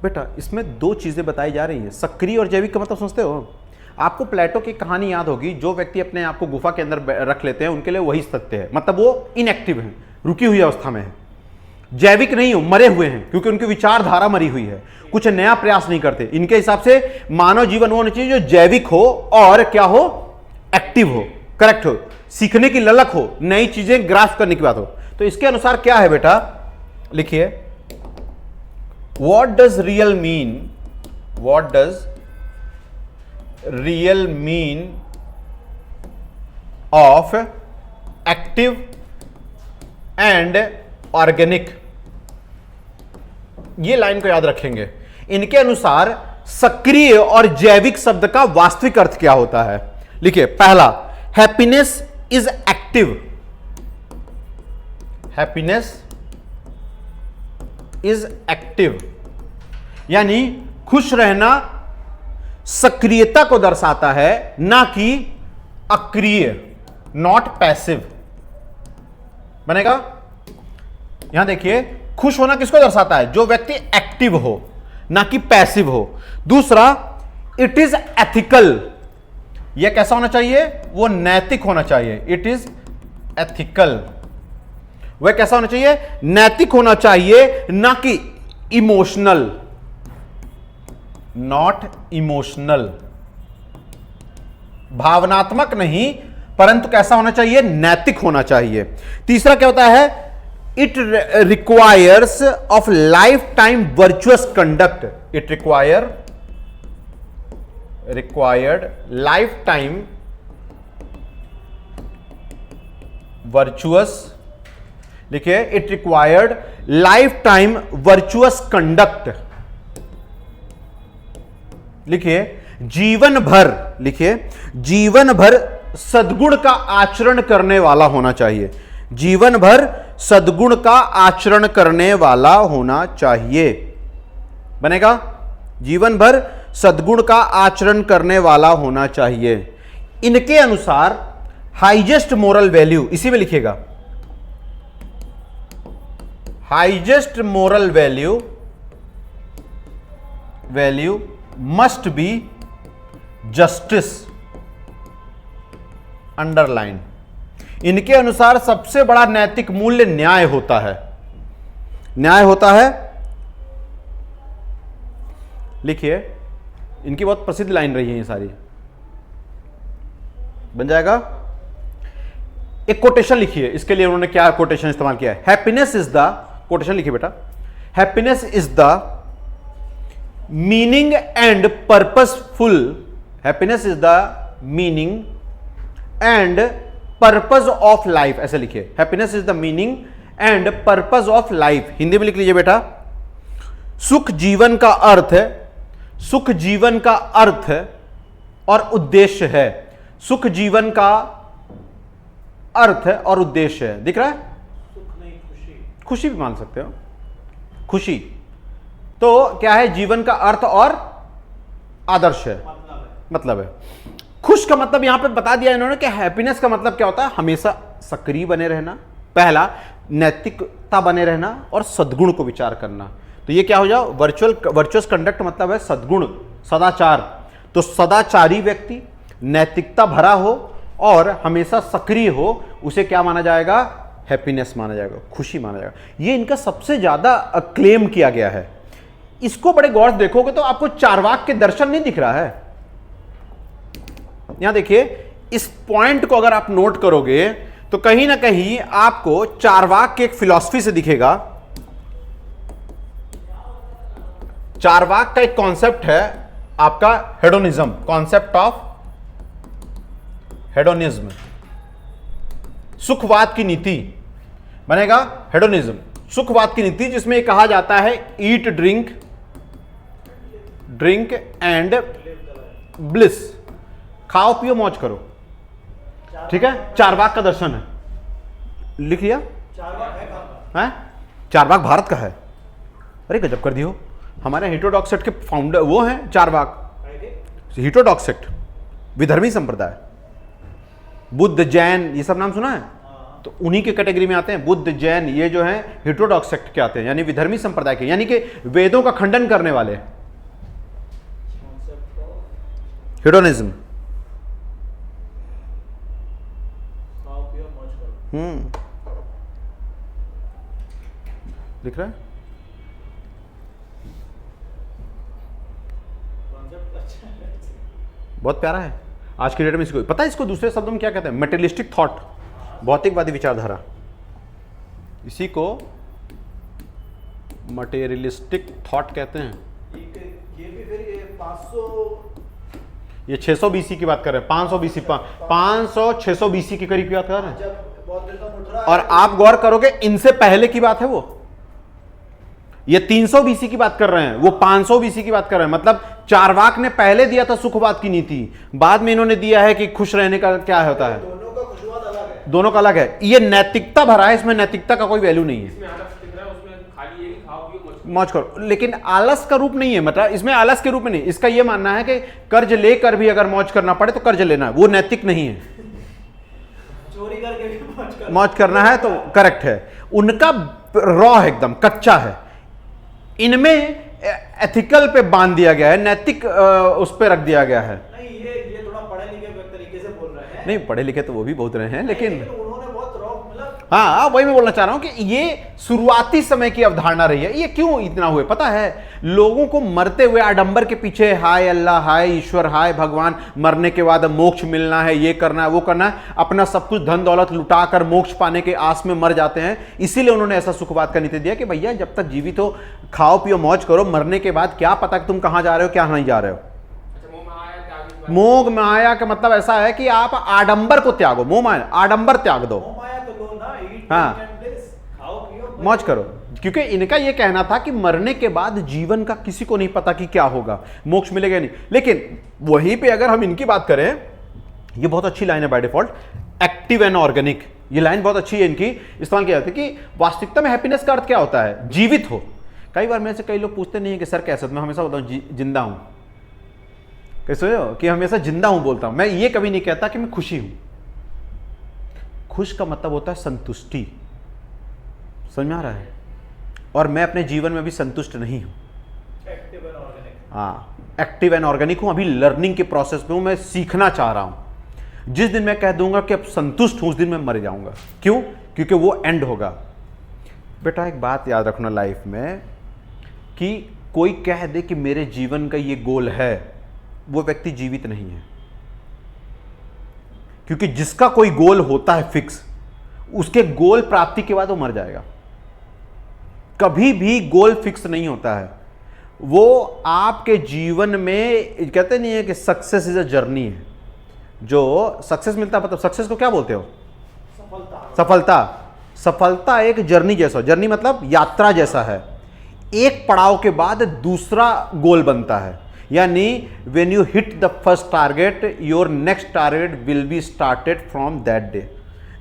बेटा, इसमें दो चीजें बताई जा रही हैं। सक्रिय और जैविक का मतलब समझते हो? आपको प्लेटो की कहानी याद होगी, जो व्यक्ति अपने आप को गुफा के अंदर रख लेते हैं उनके लिए वही सत्य है, मतलब वो इनएक्टिव है, रुकी हुई अवस्था में है। जैविक नहीं हो, मरे हुए हैं, क्योंकि उनकी विचारधारा मरी हुई है, कुछ नया प्रयास नहीं करते। इनके हिसाब से मानव जीवन वो होना चाहिए जो जैविक हो और क्या हो, एक्टिव हो, करेक्ट हो, सीखने की ललक हो, नई चीजें ग्रास्प करने की बात हो। तो इसके अनुसार क्या है बेटा, लिखिए, what does real mean of active and organic. ये लाइन को याद रखेंगे। इनके अनुसार सक्रिय और जैविक शब्द का वास्तविक अर्थ क्या होता है? लिखिए, पहला, happiness is active. Happiness is active यानी खुश रहना सक्रियता को दर्शाता है, ना कि अक्रिय, नॉट पैसिव। बनेगा? यहां देखिए, खुश होना किसको दर्शाता है? जो व्यक्ति एक्टिव हो, ना कि पैसिव हो। दूसरा, इट इज एथिकल, यह कैसा होना चाहिए? वो नैतिक होना चाहिए। It is ethical. वह कैसा होना चाहिए? नैतिक होना चाहिए, ना कि इमोशनल। नॉट इमोशनल, भावनात्मक नहीं, परंतु कैसा होना चाहिए? नैतिक होना चाहिए। तीसरा क्या होता है? It requires of lifetime virtuous conduct. It required lifetime virtuous, लिखिए, it required lifetime virtuous conduct. लिखिए, जीवन भर, लिखिए, जीवन भर सद्गुण का आचरण करने वाला होना चाहिए। जीवन भर सद्गुण का आचरण करने वाला होना चाहिए। बनेगा? जीवन भर सद्गुण का आचरण करने वाला होना चाहिए। इनके अनुसार हाईएस्ट मोरल वैल्यू, इसी में लिखिएगा, highest moral value must be justice. Underline. इनके अनुसार सबसे बड़ा नैतिक मूल्य न्याय होता है। न्याय होता है। लिखिए, इनकी बहुत प्रसिद्ध लाइन रही है ये सारी। बन जाएगा? एक कोटेशन लिखिए, इसके लिए उन्होंने क्या कोटेशन इस्तेमाल किया है? हैप्पीनेस इज द, कोटेशन लिखिए बेटा, happiness is the meaning and purposeful, happiness is the meaning and purpose of life. ऐसे लिखिए, happiness is the meaning and purpose of life. Hindi में लिख लीजिए बेटा, सुख जीवन का अर्थ है, सुख जीवन का अर्थ और उद्देश्य है। सुख जीवन का अर्थ और उद्देश्य है। दिख रहा है? सुख नहीं, खुशी। खुशी भी मान सकते हो, खुशी। तो क्या है? जीवन का अर्थ और आदर्श है, मतलब है। खुश का मतलब यहां पे बता दिया इन्होंने कि हैप्पीनेस का मतलब क्या होता है? हमेशा सक्रिय बने रहना, पहला नैतिकता बने रहना और सद्गुण को विचार करना। तो ये क्या हो जाओ? वर्चुअस कंडक्ट मतलब है सद्गुण, सदाचार। तो सदाचारी व्यक्ति, नैतिकता भरा हो और हमेशा सक्रिय हो, उसे क्या माना जाएगा? हैप्पीनेस माना जाएगा, खुशी माना जाएगा। ये इनका सबसे ज्यादा क्लेम किया गया है। इसको बड़े गौर से देखोगे तो आपको चारवाक के दर्शन नहीं दिख रहा है। यहां देखिए, इस पॉइंट को अगर आप नोट करोगे तो कहीं ना कहीं आपको चारवाक के एक फिलॉसफी से दिखेगा। चारवाक का एक कॉन्सेप्ट है आपका हेडोनिज्म, कॉन्सेप्ट ऑफ हेडोनिज्म, सुखवाद की नीति। बनेगा हेडोनिज्म, सुखवाद की नीति, जिसमें कहा जाता है ईट ड्रिंक एंड ब्लिस, खाओ पियो मौज करो। ठीक है? चारवाक का दर्शन है। लिख लिया? चारवाक भारत का है। अरे गजब कर दियो, हमारे हेटेरोडॉक्स सेक्ट के फाउंडर वो हैं चारवाक। हेटेरोडॉक्स सेक्ट, विधर्मी संप्रदाय, बुद्ध, जैन, ये सब नाम सुना है? तो उन्हीं के कैटेगरी में आते हैं। बुद्ध, जैन, ये जो हैं हेटेरोडॉक्स सेक्ट के आते हैं, यानी विधर्मी संप्रदाय के, यानी कि वेदों का खंडन करने वाले। हेडोनिज्म। दिख रहा है? बहुत प्यारा है। आज की डेट में इसको पता है, इसको दूसरे शब्दों में क्या कहते हैं? मेटेरियलिस्टिक थॉट, भौतिकवादी विचारधारा। इसी को मटेरियलिस्टिक थॉट कहते हैं। ये भी फिर 500, ये 600 बीसी की बात कर रहे हैं, 500 बीसी, 500 600 बीसी के करीब की बात कर रहे हैं। जब बौद्धिज्म उठ रहा है, और आप गौर करोगे इनसे पहले की बात है वो। ये 300 बीसी की बात कर रहे हैं, वो 500 बीसी की बात कर रहे हैं। मतलब चारवाक ने पहले दिया था सुखवाद की नीति, बाद में इन्होंने दिया है कि खुश रहने का क्या होता है। दोनों का खुशवाद अलग है, दोनों का अलग है। ये नैतिकता भरा है, इसमें नैतिकता का कोई वैल्यू नहीं है। इसमें आलस दिख रहा है, उसमें खाली ये खाओ पियो मौज मौज करो, लेकिन आलस का रूप नहीं है। मतलब इसमें आलस के रूप में नहीं, इसका यह मानना है कि कर्ज लेकर भी अगर मौज करना पड़े तो कर्ज लेना है, वो नैतिक नहीं है। चोरी करके भी मौज करना है तो करेक्ट है। उनका रॉ है, एकदम कच्चा है। इनमें एथिकल पे बांध दिया गया है, नैतिक उस पे रख दिया गया है। नहीं, ये थोड़ा पढ़े लिखे व्यक्ति से बोल रहे हैं। नहीं, पढ़े लिखे तो वो भी बहुत रहे हैं, लेकिन उन्होंने बहुत रॉक मतलब हाँ, वही मैं बोलना चाह रहा हूं कि ये शुरुआती समय की अवधारणा रही है। ये क्यों इतना हुए पता है? लोगों को मरते हुए आडंबर के पीछे हाय अल्लाह, हाय ईश्वर, हाय भगवान, मरने के बाद मोक्ष मिलना है, ये करना है, वो करना है, अपना सब कुछ धन दौलत लुटा कर मोक्ष पाने के आस में मर जाते हैं। इसीलिए उन्होंने ऐसा सुखवाद का नीति दिया कि भैया जब तक जीवित हो खाओ पियो मौज करो, मरने के बाद क्या पता कि तुम कहां जा रहे हो क्या नहीं जा रहे हो। अच्छा, मोह माया त्याग। मोह माया का मतलब ऐसा है कि आप आडंबर को त्यागो, मोह माया आडंबर त्याग दो, मोह माया तो लो ना, eat, हाँ। drink and bliss, खाओ पियो मौज करो। क्योंकि इनका यह कहना था कि मरने के बाद जीवन का किसी को नहीं पता कि क्या होगा, मोक्ष मिलेगा नहीं। लेकिन वहीं पे अगर हम इनकी बात करें, ये बहुत अच्छी लाइन है by default, active and organic, ये लाइन बहुत अच्छी है इनकी, इस्तेमाल किया जाता है कि वास्तविकता में हैप्पीनेस का अर्थ क्या होता है? जीवित हो। कई बार मेरे से कई लोग पूछते नहीं है कि सर कैसे, मैं हमेशा बोलता हूँ जिंदा हूं। कैसे हो कि हमेशा जिंदा हूं बोलता हूं, मैं ये कभी नहीं कहता कि मैं खुशी हूं। खुश का मतलब होता है संतुष्टि, समझ में आ रहा है? और मैं अपने जीवन में अभी संतुष्ट नहीं हूं। Active and organic. हाँ, एक्टिव एंड ऑर्गेनिक हूं, अभी लर्निंग के प्रोसेस में हूं, मैं सीखना चाह रहा हूं। जिस दिन मैं कह दूंगा कि अब संतुष्ट हूं, उस दिन मैं मर जाऊंगा। क्यों? क्योंकि वो एंड होगा। बेटा एक बात याद रखना लाइफ में, कि कोई कह दे कि मेरे जीवन का ये गोल है, वो व्यक्ति जीवित नहीं है। क्योंकि जिसका कोई गोल होता है फिक्स, उसके गोल प्राप्ति के बाद वो मर जाएगा। कभी भी गोल फिक्स नहीं होता है। वो आपके जीवन में कहते नहीं है कि सक्सेस इज अ जर्नी है। जो सक्सेस मिलता है, मतलब सक्सेस को क्या बोलते हो? सफलता। सफलता एक जर्नी जैसा, जर्नी मतलब यात्रा जैसा है। एक पड़ाव के बाद दूसरा गोल बनता है। यानी when you hit the first target, your next target will be started from that day.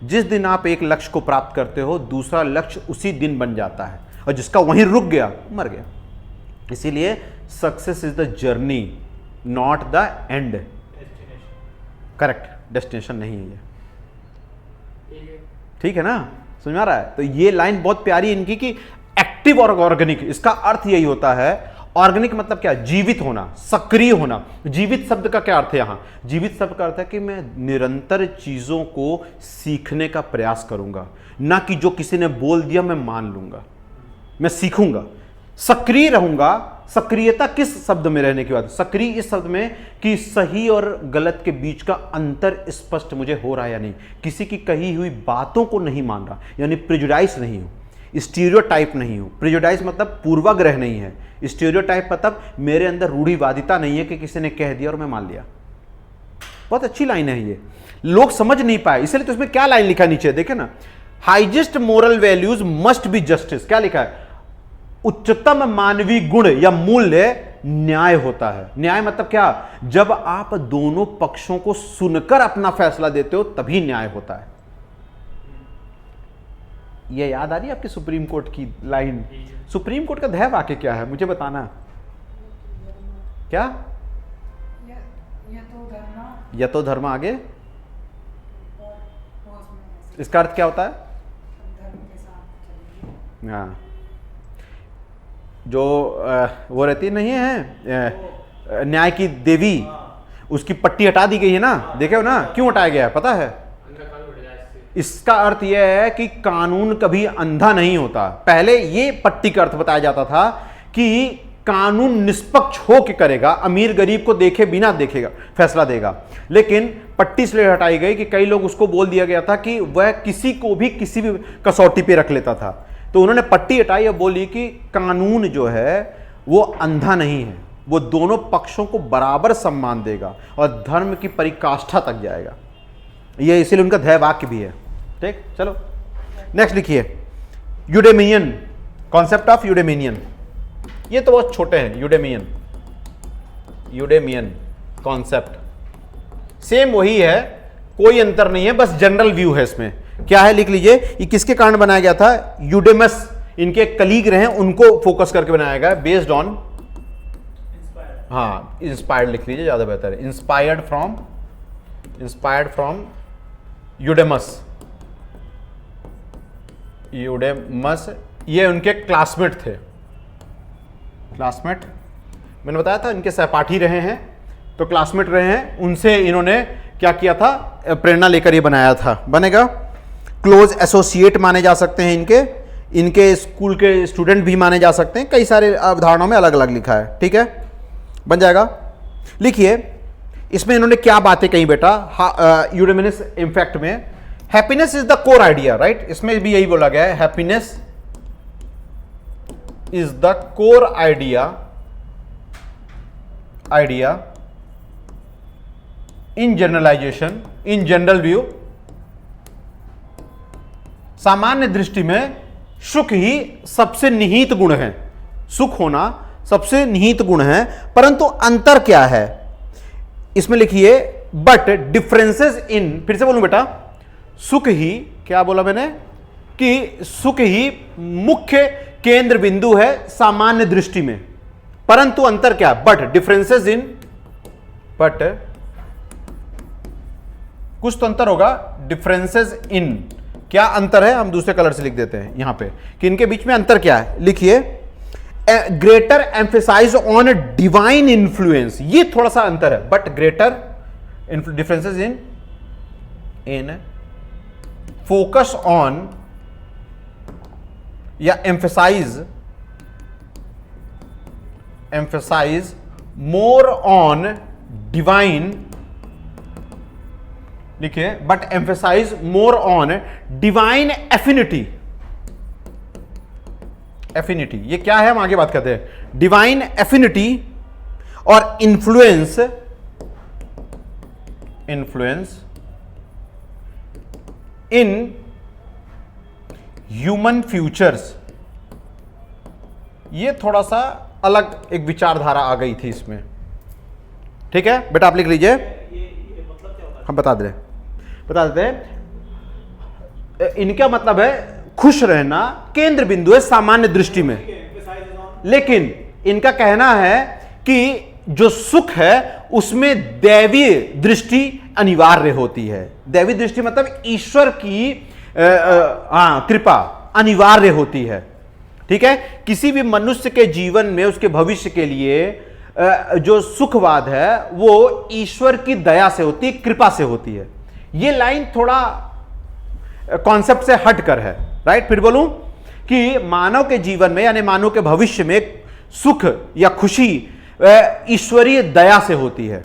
जिस दिन आप एक लक्ष्य को प्राप्त करते हो, दूसरा लक्ष्य उसी दिन बन जाता है, और जिसका वहीं रुक गया मर गया। इसीलिए success is the journey, not the end. Correct, destination नहीं है ये। ठीक है ना, समझ में आ रहा है? तो ये लाइन बहुत प्यारी इनकी कि एक्टिव और ऑर्गेनिक, इसका अर्थ यही होता है। ऑर्गेनिक मतलब क्या? जीवित होना, सक्रिय होना। जीवित शब्द का क्या अर्थ है यहां? जीवित शब्द का अर्थ है कि मैं निरंतर चीजों को सीखने का प्रयास करूंगा, ना कि जो किसी ने बोल दिया मैं मान लूंगा। मैं सीखूंगा, सक्रिय रहूंगा। सक्रियता किस शब्द में रहने की बात? सक्रिय इस शब्द में कि सही और गलत के बीच का अंतर स्पष्ट मुझे हो रहा है या नहीं, किसी की कही हुई बातों को नहीं मान रहा, यानी प्रेजुडाइज नहीं हूं, स्टीरियोटाइप नहीं हूं। प्रेजुडाइज मतलब पूर्वाग्रह नहीं है, स्टीरियोटाइप मतलब मेरे अंदर रूढ़िवादिता नहीं है कि किसी ने कह दिया और मैं मान लिया। बहुत अच्छी लाइन है ये, लोग समझ नहीं पाए, इसलिए तो इसमें क्या लाइन लिखा नीचे देखे ना, highest moral values must be justice. क्या लिखा है? उच्चतम मानवीय गुण या मूल्य न्याय होता है। न्याय मतलब क्या? जब आप दोनों पक्षों को सुनकर अपना फैसला देते हो तभी न्याय होता है। ये याद आ रही है आपकी सुप्रीम कोर्ट की लाइन? सुप्रीम कोर्ट का ध्येय वाक्य क्या है मुझे बताना। क्या? यतो धर्म आगे, इसका अर्थ क्या होता है? हाँ, जो वो रहती नहीं है न्याय की देवी, उसकी पट्टी हटा दी गई है ना, देखे हो ना? क्यों हटाया गया है पता है? इसका अर्थ यह है कि कानून कभी अंधा नहीं होता। पहले ये पट्टी का अर्थ बताया जाता था कि कानून निष्पक्ष हो के करेगा, अमीर गरीब को देखे बिना देखेगा फैसला देगा। लेकिन पट्टी इसलिए हटाई गई कि कई लोग उसको बोल दिया गया था कि वह किसी को भी किसी भी कसौटी पे रख लेता था। तो उन्होंने पट्टी हटाई और बोली कि कानून जो है वो अंधा नहीं है, वो दोनों पक्षों को बराबर सम्मान देगा और धर्म की परिकाष्ठा तक जाएगा। ये इसीलिए उनका ध्येय वाक्य भी है। ठीक, चलो नेक्स्ट लिखिए, यूडेमियन, कॉन्सेप्ट ऑफ यूडेमियन। ये तो बहुत छोटे हैं, यूडेमियन, यूडेमियन कॉन्सेप्ट सेम वही है, कोई अंतर नहीं है, बस जनरल व्यू है इसमें। क्या है लिख लीजिए, ये किसके कारण बनाया गया था? यूडेमस, इनके कलीग रहे, उनको फोकस करके बनाया गया, बेस्ड ऑन, हाँ इंस्पायर्ड लिख लीजिए ज्यादा बेहतर है, इंस्पायर्ड फ्रॉम यूडेमस। यूडेमस ये उनके क्लासमेट थे, क्लासमेट, मैंने बताया था इनके सहपाठी रहे हैं, तो क्लासमेट रहे हैं, उनसे इन्होंने क्या किया था, प्रेरणा लेकर ये बनाया था, बनेगा। क्लोज एसोसिएट माने जा सकते हैं इनके स्कूल के स्टूडेंट भी माने जा सकते हैं, कई सारे अवधारणाओं में अलग अलग लिखा है, ठीक है, बन जाएगा। लिखिए इसमें इन्होंने क्या बातें कही बेटा, यूरेमिनस इम्पैक्ट में, happiness is the core idea, right, इसमें भी यही बोला गया है, happiness is the core idea in generalization, in general view. सामान्य दृष्टि में सुख ही सबसे निहित गुण है, सुख होना सबसे निहित गुण है, परंतु अंतर क्या है इसमें लिखिए, बट डिफरेंसेस इन, फिर से बोलूं बेटा, सुख ही, क्या बोला मैंने कि सुख ही मुख्य केंद्र बिंदु है सामान्य दृष्टि में, परंतु अंतर क्या, बट डिफरेंसेस इन, बट कुछ तो अंतर होगा, डिफरेंसेस इन, क्या अंतर है हम दूसरे कलर से लिख देते हैं यहां पे कि इनके बीच में अंतर क्या है, लिखिए greater emphasize on divine influence, ये थोड़ा सा अंतर है, but greater differences in focus on या एम्फेसाइज मोर ऑन डिवाइन, लिखिए but emphasize more on divine affinity, ये क्या है हम आगे बात करते हैं, डिवाइन एफिनिटी और इन्फ्लुएंस इन ह्यूमन फ्यूचर्स, ये थोड़ा सा अलग एक विचारधारा आ गई थी इसमें, ठीक है बेटा, आप लिख लीजिए, ये मतलब क्या होता है? हम बता देते हैं, इनका मतलब है खुश रहना केंद्र बिंदु है सामान्य दृष्टि में, लेकिन इनका कहना है कि जो सुख है उसमें दैवीय दृष्टि अनिवार्य होती है, दैवीय दृष्टि मतलब ईश्वर की कृपा अनिवार्य होती है, ठीक है। किसी भी मनुष्य के जीवन में उसके भविष्य के लिए जो सुखवाद है वो ईश्वर की दया से होती है, कृपा से होती है। ये लाइन थोड़ा कॉन्सेप्ट से हटकर है, राइट। फिर बोलूं कि मानव के जीवन में यानी मानव के भविष्य में सुख या खुशी ईश्वरीय दया से होती है,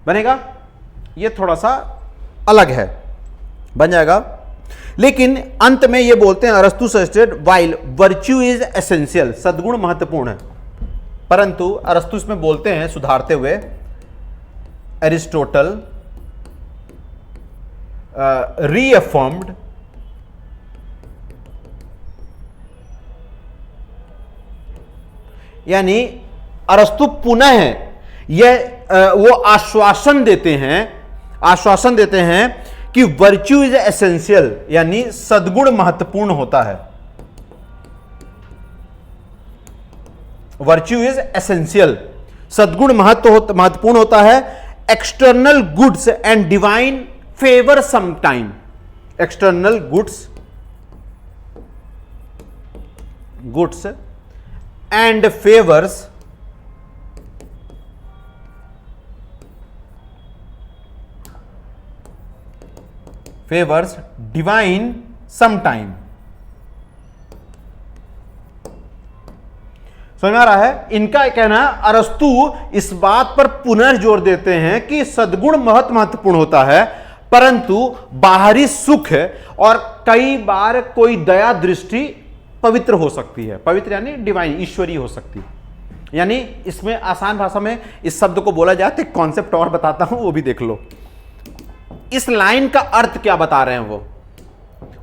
बनेगा, ये थोड़ा सा अलग है, बन जाएगा। लेकिन अंत में ये बोलते हैं अरस्तु suggested while virtue is essential, सद्गुण महत्वपूर्ण है, परंतु अरस्तु इसमें बोलते हैं सुधारते हुए, एरिस्टोटल रीअफर्म्ड यानी अरस्तु पुनः यह वो आश्वासन देते हैं कि वर्च्यू इज एसेंशियल यानी सद्गुण महत्वपूर्ण होता है, वर्च्यू इज एसेंशियल, सद्गुण महत्वपूर्ण होता है। External goods and divine favour sometime, external goods and favours divine sometime. समझ में आ रहा है? इनका कहना है, अरस्तु इस बात पर पुनर्जोर देते हैं कि सद्गुण महत्वपूर्ण होता है, परंतु बाहरी सुख और कई बार कोई दया दृष्टि पवित्र हो सकती है, पवित्र यानी डिवाइन, ईश्वरीय हो सकती है। यानी इसमें आसान भाषा में इस शब्द को बोला जाए तो एक कॉन्सेप्ट और बताता हूं, वो भी देख लो। इस लाइन का अर्थ क्या बता रहे हैं वो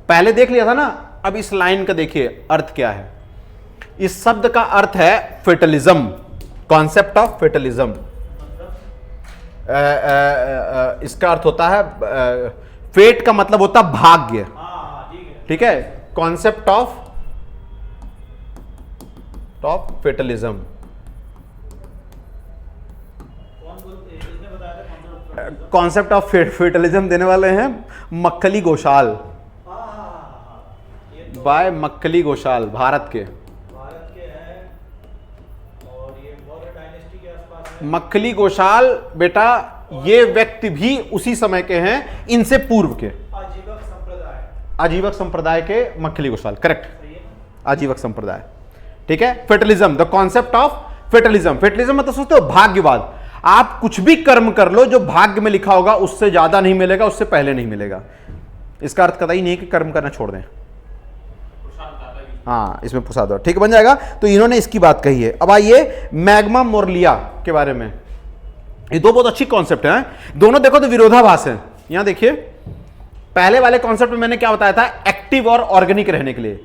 पहले देख लिया था ना, अब इस लाइन का देखिए अर्थ क्या है। इस शब्द का अर्थ है फेटलिज्म, कॉन्सेप्ट ऑफ फेटलिज्म। इसका अर्थ होता है फेट का मतलब होता है भाग्य, ठीक है। Concept of fatalism, concept of fatalism देने वाले हैं मक्खली घोषाल, बाय मक्खली घोषाल, भारत के हैं और ये मौर्य डायनेस्टी के आसपास है। मक्खली घोषाल बेटा ये व्यक्ति भी उसी समय के हैं, इनसे पूर्व के। आजीवक संप्रदाय। आजीवक संप्रदाय के मक्खली गोसाल, करेक्ट, सही है। आजीवक संप्रदाय। ठीक है, fatalism, the concept of fatalism. Fatalism मतलब सोचते हो भाग्यवाद, आप कुछ भी कर्म कर लो जो भाग्य में लिखा होगा उससे ज्यादा नहीं मिलेगा, उससे पहले नहीं मिलेगा। इसका अर्थ कतई नहीं कि कर्म करना छोड़ दें। हाँ, इसमें फंसा दो, ठीक बन जाएगा। तो इन्होंने इसकी बात कही है। अब आइए मैग्मा मोरलिया के बारे में। ये दो बहुत अच्छी कॉन्सेप्ट हैं, दोनों देखो तो विरोधाभास है। यहां देखिए, पहले वाले कॉन्सेप्ट में मैंने क्या बताया था, एक्टिव और ऑर्गेनिक रहने के लिए।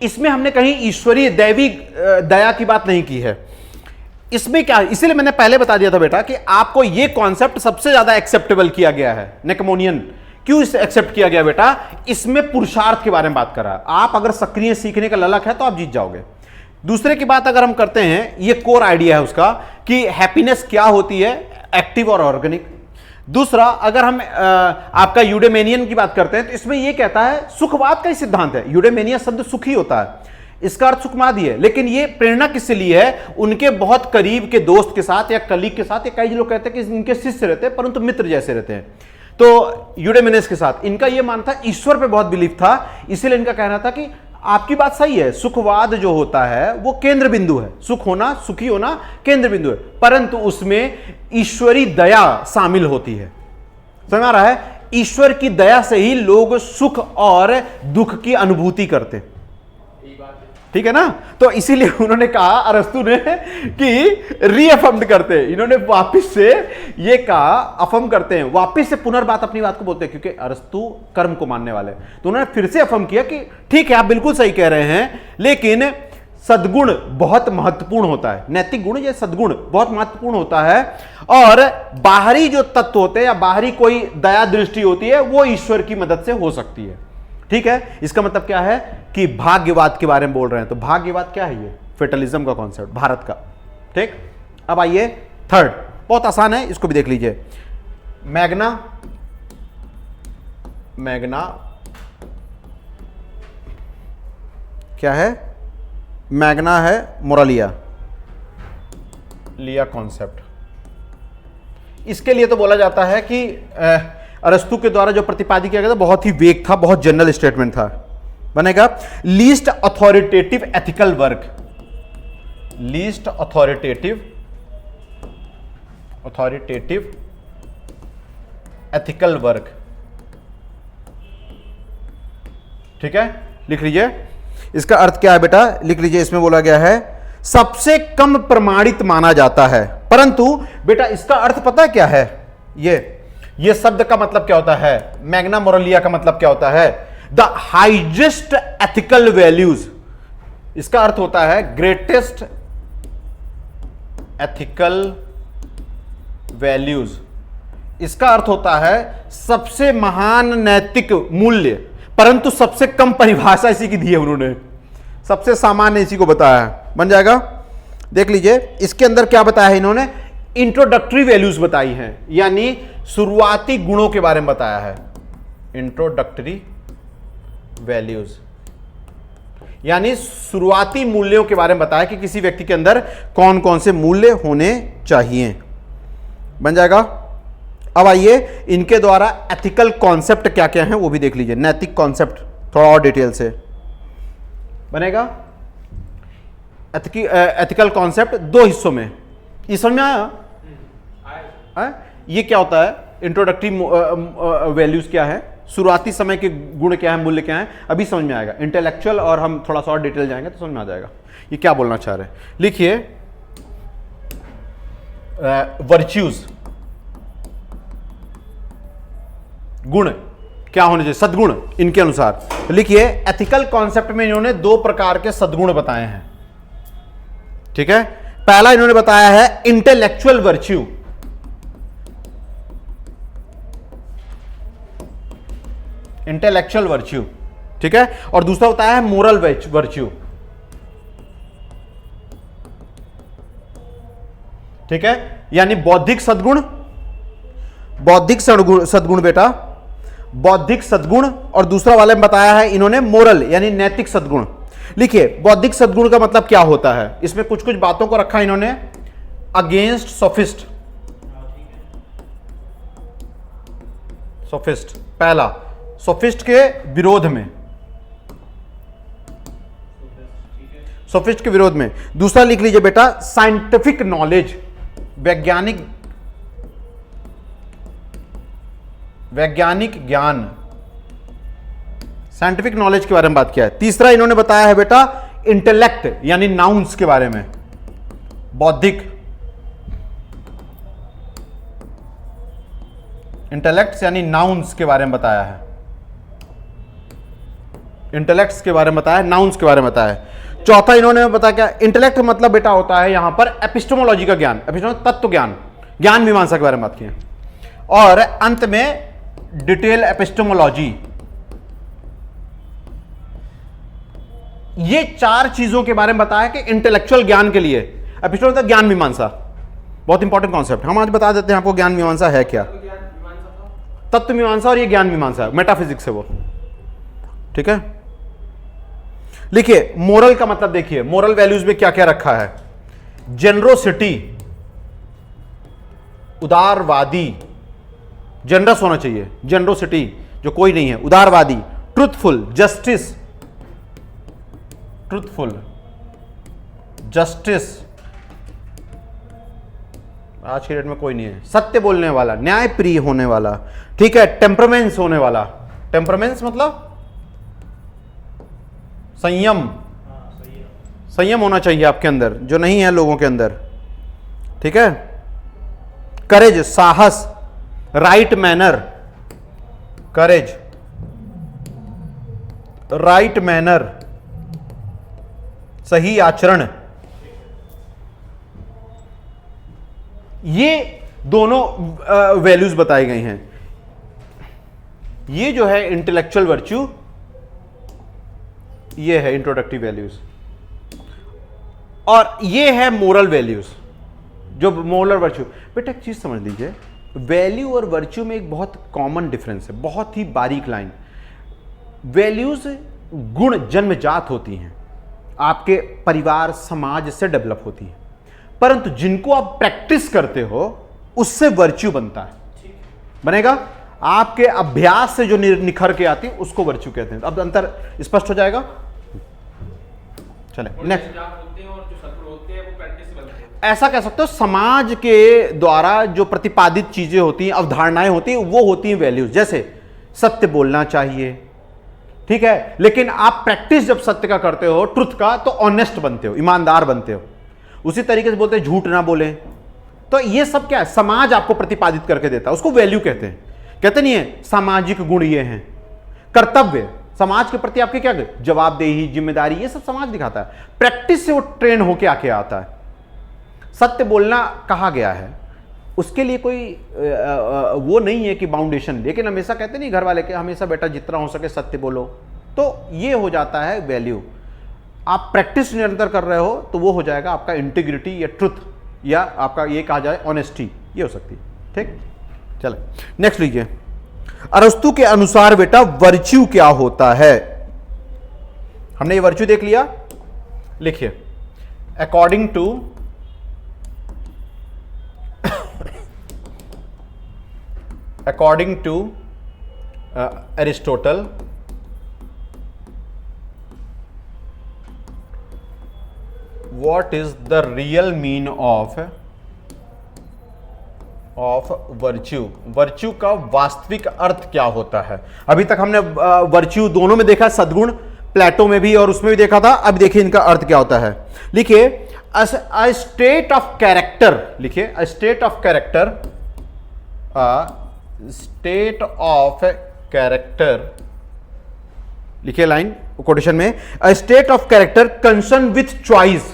इसमें हमने कहीं ईश्वरीय दैवी दया की बात नहीं की है। इसमें क्या, इसीलिए मैंने पहले बता दिया था बेटा कि आपको यह कॉन्सेप्ट सबसे ज्यादा एक्सेप्टेबल किया गया है। नेकमोनियन क्यों इसे एक्सेप्ट किया गया बेटा, इसमें पुरुषार्थ के बारे में बात कर रहा है। आप अगर सक्रिय सीखने का ललक है तो आप जीत जाओगे। दूसरे की बात अगर हम करते हैं, ये कोर आइडिया है उसका कि हैप्पीनेस क्या होती है, एक्टिव और ऑर्गेनिक। दूसरा, अगर हम आपका यूडेमेनियन की बात करते हैं तो इसमें यह कहता है, सुखवाद का ही सिद्धांत है। यूडेमेनिया शब्द सुखी होता है, इसका अर्थ सुखवाद ही है। लेकिन ये प्रेरणा किससे ली है, उनके बहुत करीब के दोस्त के साथ या कलीग के साथ, या कई लोग कहते हैं कि इनके शिष्य रहते हैं परंतु मित्र जैसे रहते हैं। तो यूडेमेनियस के साथ इनका यह मानना था, ईश्वर पे बहुत बिलीफ था, इसीलिए इनका कहना था कि आपकी बात सही है, सुखवाद जो होता है वो केंद्र बिंदु है, सुख होना, सुखी होना केंद्र बिंदु है, परंतु उसमें ईश्वरी दया शामिल होती है। समझ आ रहा है, ईश्वर की दया से ही लोग सुख और दुख की अनुभूति करते, ठीक है ना। तो इसीलिए उन्होंने कहा, अरस्तु ने, कि रीअफर्म्ड करते हैं, इन्होंने वापस से ये कहा, अफर्म करते हैं, वापस से पुनर्बात अपनी बात को बोलते हैं, क्योंकि अरस्तु कर्म को मानने वाले। तो उन्होंने फिर से अफर्म किया कि ठीक है, आप बिल्कुल सही कह रहे हैं, लेकिन सद्गुण बहुत महत्वपूर्ण होता है, नैतिक गुण या सद्गुण बहुत महत्वपूर्ण होता है, और बाहरी जो तत्व होते हैं या बाहरी कोई दया दृष्टि होती है वो ईश्वर की मदद से हो सकती है। ठीक है, इसका मतलब क्या है कि भाग्यवाद के बारे में बोल रहे हैं। तो भाग्यवाद क्या है, ये फेटलिज्म का कॉन्सेप्ट भारत का। ठीक, अब आइए थर्ड, बहुत आसान है, इसको भी देख लीजिए। मैग्ना क्या है, मैग्ना है मोरालिया लिया कॉन्सेप्ट। इसके लिए तो बोला जाता है कि अरस्तु के द्वारा जो प्रतिपादित किया गया था बहुत ही वेग था, बहुत जनरल स्टेटमेंट था। बनेगा least authoritative ethical work, least authoritative ethical work. ठीक है, लिख लीजिए। इसका अर्थ क्या है बेटा, लिख लीजिए। इसमें बोला गया है सबसे कम प्रमाणित माना जाता है, परंतु बेटा इसका अर्थ पता है क्या है, ये शब्द का मतलब क्या होता है, मैग्ना मोरालिया का मतलब क्या होता है, द हाइएस्ट एथिकल वैल्यूज। इसका अर्थ होता है ग्रेटेस्ट एथिकल वैल्यूज। इसका अर्थ होता है सबसे महान नैतिक मूल्य, परंतु सबसे कम परिभाषा इसी की दी है उन्होंने, सबसे सामान्य इसी को बताया है। बन जाएगा, देख लीजिए। इसके अंदर क्या बताया है इन्होंने, इंट्रोडक्टरी वैल्यूज बताई हैं, यानी शुरुआती गुणों के बारे में बताया है। इंट्रोडक्टरी वैल्यूज यानी शुरुआती मूल्यों के बारे में बताया कि किसी व्यक्ति के अंदर कौन कौन से मूल्य होने चाहिए। बन जाएगा। अब आइए इनके द्वारा एथिकल कॉन्सेप्ट क्या क्या हैं वो भी देख लीजिए। नैतिक कॉन्सेप्ट थोड़ा और डिटेल से बनेगा। एथिकल कॉन्सेप्ट दो हिस्सों में, ये समझ में आया? ये क्या होता है, इंट्रोडक्टरी वैल्यूज क्या है, शुरुआती समय के गुण क्या है, मूल्य क्या है, अभी समझ में आएगा। इंटेलेक्चुअल और हम थोड़ा सा और डिटेल जाएंगे तो समझ में आ जाएगा ये क्या बोलना चाह रहे हैं। लिखिए वर्च्यूज, गुण क्या होने चाहिए, सद्गुण इनके अनुसार। लिखिए एथिकल कॉन्सेप्ट में इन्होंने दो प्रकार के सद्गुण बताए हैं। ठीक है, पहला इन्होंने बताया है इंटेलेक्चुअल वर्च्यू, इंटेलेक्चुअल वर्च्यू, ठीक है, और दूसरा बताया है मोरल वर्च्यू। ठीक है, यानी बौद्धिक सद्गुण, बौद्धिक सद्गुण बेटा, बौद्धिक सद्गुण, और दूसरा वाले में बताया है इन्होंने मोरल यानी नैतिक सद्गुण। लिखिए बौद्धिक सद्गुण का मतलब क्या होता है, इसमें कुछ कुछ बातों को रखा इन्होंने। अगेंस्ट सोफिस्ट, सोफिस्ट, पहला सोफिस्ट के विरोध में, सोफिस्ट के विरोध में। दूसरा लिख लीजिए बेटा साइंटिफिक नॉलेज, वैज्ञानिक ज्ञान, साइंटिफिक नॉलेज के बारे में बात किया है। तीसरा इन्होंने बताया है बेटा इंटेलेक्ट यानी नाउन्स के बारे में, बौद्धिक, इंटेलेक्ट्स यानी नाउन्स के बारे में बताया है, इंटेलेक्ट्स के बारे में बताया है, नाउन्स के बारे में बताया है। चौथा इन्होंने बताया क्या, इंटेलेक्ट मतलब बेटा होता है यहां पर एपिस्टेमोलॉजी का ज्ञान, तत्व ज्ञान, ज्ञान मीमांसा के बारे में बात की है। और अंत में डिटेल एपिस्टेमोलॉजी। ये चार चीजों के बारे में बताया कि इंटेलेक्चुअल ज्ञान के लिए एपिस्टेमोलॉजी ज्ञान मीमांसा बहुत इंपॉर्टेंट कॉन्सेप्ट। हम आज बता देते हैं आपको ज्ञान मीमांसा है क्या। तत्व मीमांसा और ये ज्ञान मीमांसा, मेटाफिजिक्स है वो, ठीक है। लिखिए मोरल का मतलब, देखिए मोरल वैल्यूज में क्या क्या रखा है। जेनरोसिटी, उदारवादी, जनरस होना चाहिए, जेनरोसिटी जो कोई नहीं है, उदारवादी, ट्रुथफुल, जस्टिस, ट्रुथफुल, जस्टिस, आज की डेट में कोई नहीं है, सत्य बोलने वाला, न्यायप्रिय होने वाला, ठीक है, टेम्परामेंट्स होने वाला, टेम्परामेंट्स मतलब संयम, संयम होना चाहिए आपके अंदर जो नहीं है लोगों के अंदर, ठीक है। करेज, साहस, राइट मैनर, करेज, राइट मैनर, सही आचरण, ये दोनों वैल्यूज बताई गई हैं। ये जो है इंटेलेक्चुअल वर्च्यू, ये है इंट्रोडक्टिव वैल्यूज, और ये है मोरल वैल्यूज जो मोरल वर्च्यू। बेटा एक चीज समझ लीजिए, वैल्यू और वर्च्यू में एक बहुत कॉमन डिफरेंस है, बहुत ही बारीक लाइन। वैल्यूज गुण जन्मजात होती हैं, आपके परिवार समाज से डेवलप होती हैं, परंतु जिनको आप प्रैक्टिस करते हो उससे वर्च्यू बनता है, बनेगा। आपके अभ्यास से जो निखर के आती है उसको वर्च्यू कहते हैं। अब अंतर स्पष्ट हो जाएगा। चले नेक्स्ट, ऐसा कह सकते हो समाज के द्वारा जो प्रतिपादित चीजें होती हैं, अवधारणाएं होती हैं, वो होती हैं वैल्यूज। जैसे सत्य बोलना चाहिए, ठीक है, लेकिन आप प्रैक्टिस जब सत्य का करते हो, ट्रुथ का, तो ऑनेस्ट बनते हो, ईमानदार बनते हो। उसी तरीके से बोलते हैं झूठ ना बोले। तो ये सब क्या है, समाज आपको प्रतिपादित करके देता है, उसको वैल्यू कहते हैं। कहते नहीं है सामाजिक गुण ये हैं, कर्तव्य, समाज के प्रति आपके क्या जवाबदेही, जिम्मेदारी, ये सब समाज दिखाता है। प्रैक्टिस से वो ट्रेन होके आके आता है। सत्य बोलना कहा गया है, उसके लिए कोई वो नहीं है कि बाउंडेशन, लेकिन हमेशा कहते नहीं घर वाले के, हमेशा बेटा जितना हो सके सत्य बोलो, तो ये हो जाता है वैल्यू। आप प्रैक्टिस निरंतर कर रहे हो तो वो हो जाएगा आपका इंटीग्रिटी या ट्रुथ, या आपका ये कहा जाए ऑनेस्टी, ये हो सकती है, ठीक। चले नेक्स्ट लीजिए। अरस्तु के अनुसार बेटा वर्च्यू क्या होता है। हमने ये वर्च्यू देख लिया, लिखिए according to Aristotle, what is the real mean of virtue, virtue का वास्तविक अर्थ क्या होता है। अभी तक हमने वर्च्यू दोनों में देखा, सद्गुण प्लेटो में भी और उसमें भी देखा था। अब देखिए इनका अर्थ क्या होता है। लिखिए अ स्टेट ऑफ कैरेक्टर, लिखिए a state of character, state of character, लिखिए लाइन कोटेशन में, a state of character concern with choice,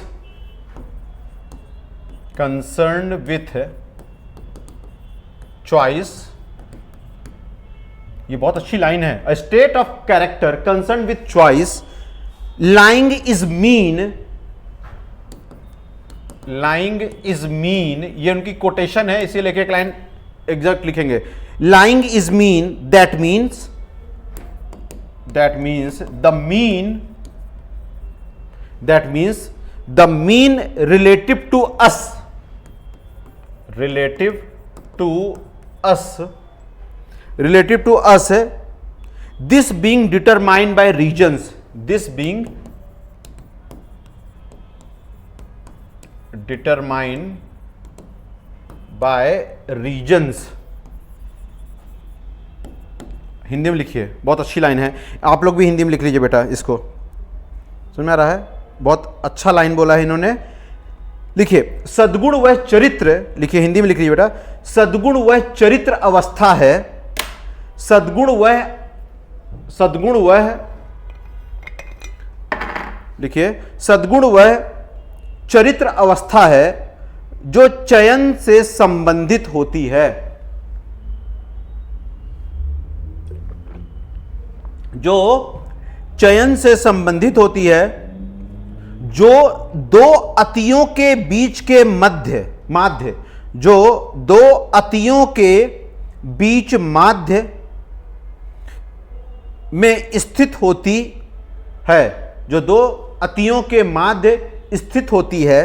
concern with choice, ये बहुत अच्छी लाइन है। A state of character concern with choice, lying is mean, lying is mean, ये उनकी quotation है, इसी लेके एक लाइन एग्जैक्ट लिखेंगे। Lying is mean, that means the mean, that means the mean relative to us, relative to us, relative to us, this being determined by reasons, this being determined by reasons. Hindi में लिखिए, बहुत अच्छी line है, आप लोग भी हिंदी में लिख लीजिए बेटा, इसको समझ में आ रहा है? बहुत अच्छा लाइन बोला है इन्होंने। लिखिए, सद्गुण वह चरित्र, लिखिए हिंदी में लिख लीजिए बेटा, सद्गुण वह चरित्र अवस्था है, सद्गुण वह लिखिए, सद्गुण वह चरित्र अवस्था है जो चयन से संबंधित होती है, जो चयन से संबंधित होती है, जो दो अतियों के बीच के माध्य, जो दो अतियों के बीच माध्य में स्थित होती है, जो दो अतियों के माध्य स्थित होती है,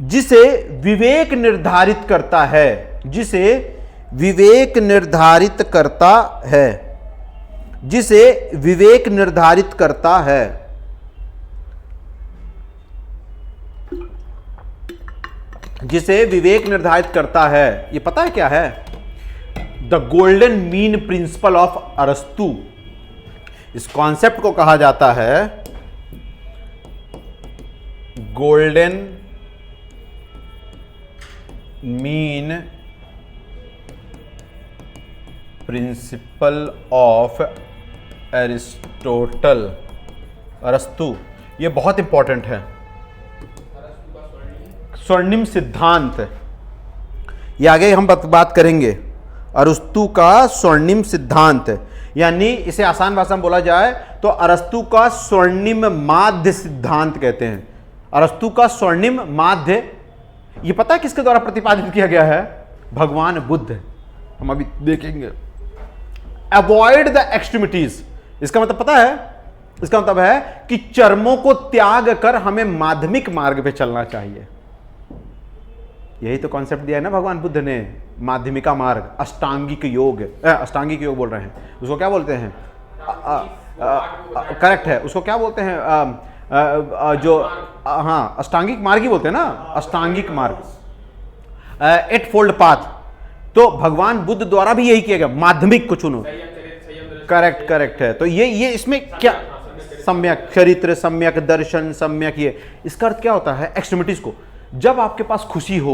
जिसे विवेक निर्धारित करता है, जिसे विवेक निर्धारित करता है, जिसे विवेक निर्धारित करता है, जिसे विवेक निर्धारित करता है। ये पता है क्या है? The golden mean principle of अरस्तु। इस कॉन्सेप्ट को कहा जाता है golden mean principle of Aristotle, अरस्तु। ये बहुत इंपॉर्टेंट है, स्वर्णिम सिद्धांत। ये आगे हम बात करेंगे, अरस्तु का स्वर्णिम सिद्धांत, यानी इसे आसान भाषा में बोला जाए तो अरस्तु का स्वर्णिम माध्य सिद्धांत कहते हैं। अरस्तु का स्वर्णिम माध्य, ये पता है किसके द्वारा प्रतिपादित किया गया है? भगवान बुद्ध। हम अभी देखेंगे। अवॉइड द एक्सट्रीमिटीज, इसका मतलब पता है? इसका मतलब है कि चरमों को त्याग कर हमें माध्यमिक मार्ग पे चलना चाहिए। यही तो कॉन्सेप्ट दिया है ना भगवान बुद्ध ने, माध्यमिका मार्ग, अष्टांगिक योग। अष्टांगिक योग बोल रहे हैं, उसको क्या बोलते हैं? करेक्ट है, उसको क्या बोलते हैं? हाँ, अष्टांगिक मार्ग ही बोलते हैं ना, अष्टांगिक मार्ग, एट फोल्ड पाथ। तो भगवान बुद्ध द्वारा भी यही किया गया, माध्यमिक को चुनो। करेक्ट है। तो ये इसमें क्या? सम्यक चरित्र, सम्यक दर्शन, सम्यक, ये इसका अर्थ क्या होता है? एक्सट्रीमिटीज को। जब आपके पास खुशी हो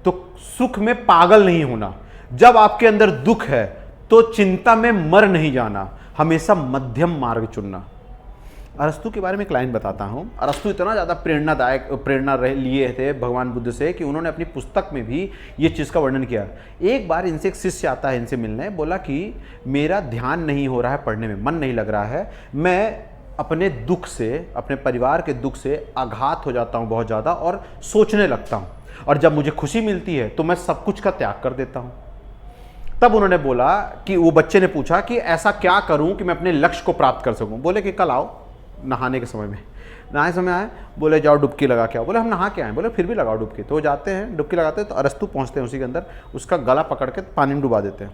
तो सुख में पागल नहीं होना, जब आपके अंदर दुख है तो चिंता में मर नहीं जाना, हमेशा मध्यम मार्ग चुनना। अरस्तु के बारे में एक लाइन बताता हूं। अरस्तु इतना ज़्यादा प्रेरणा लिए थे भगवान बुद्ध से कि उन्होंने अपनी पुस्तक में भी ये चीज़ का वर्णन किया। एक बार इनसे एक शिष्य आता है इनसे मिलने, बोला कि मेरा ध्यान नहीं हो रहा है पढ़ने में, मन नहीं लग रहा है, मैं अपने दुख से, अपने परिवार के दुख से आघात हो जाता हूँ बहुत ज़्यादा और सोचने लगता हूँ, और जब मुझे खुशी मिलती है तो मैं सब कुछ का त्याग कर देता हूँ। तब उन्होंने बोला कि वो बच्चे ने पूछा कि ऐसा क्या करूँ कि मैं अपने लक्ष्य को प्राप्त कर सकूँ। बोले कि कल आओ नहाने के समय में। नहाने समय आए, बोले जाओ डुबकी लगा के आओ। बोले हम नहा के आए। बोले फिर भी लगाओ डुबकी। तो वो जाते हैं, डुबकी लगाते हैं, तो अरस्तु पहुँचते हैं उसी के अंदर, उसका गला पकड़ के पानी में डुबा देते हैं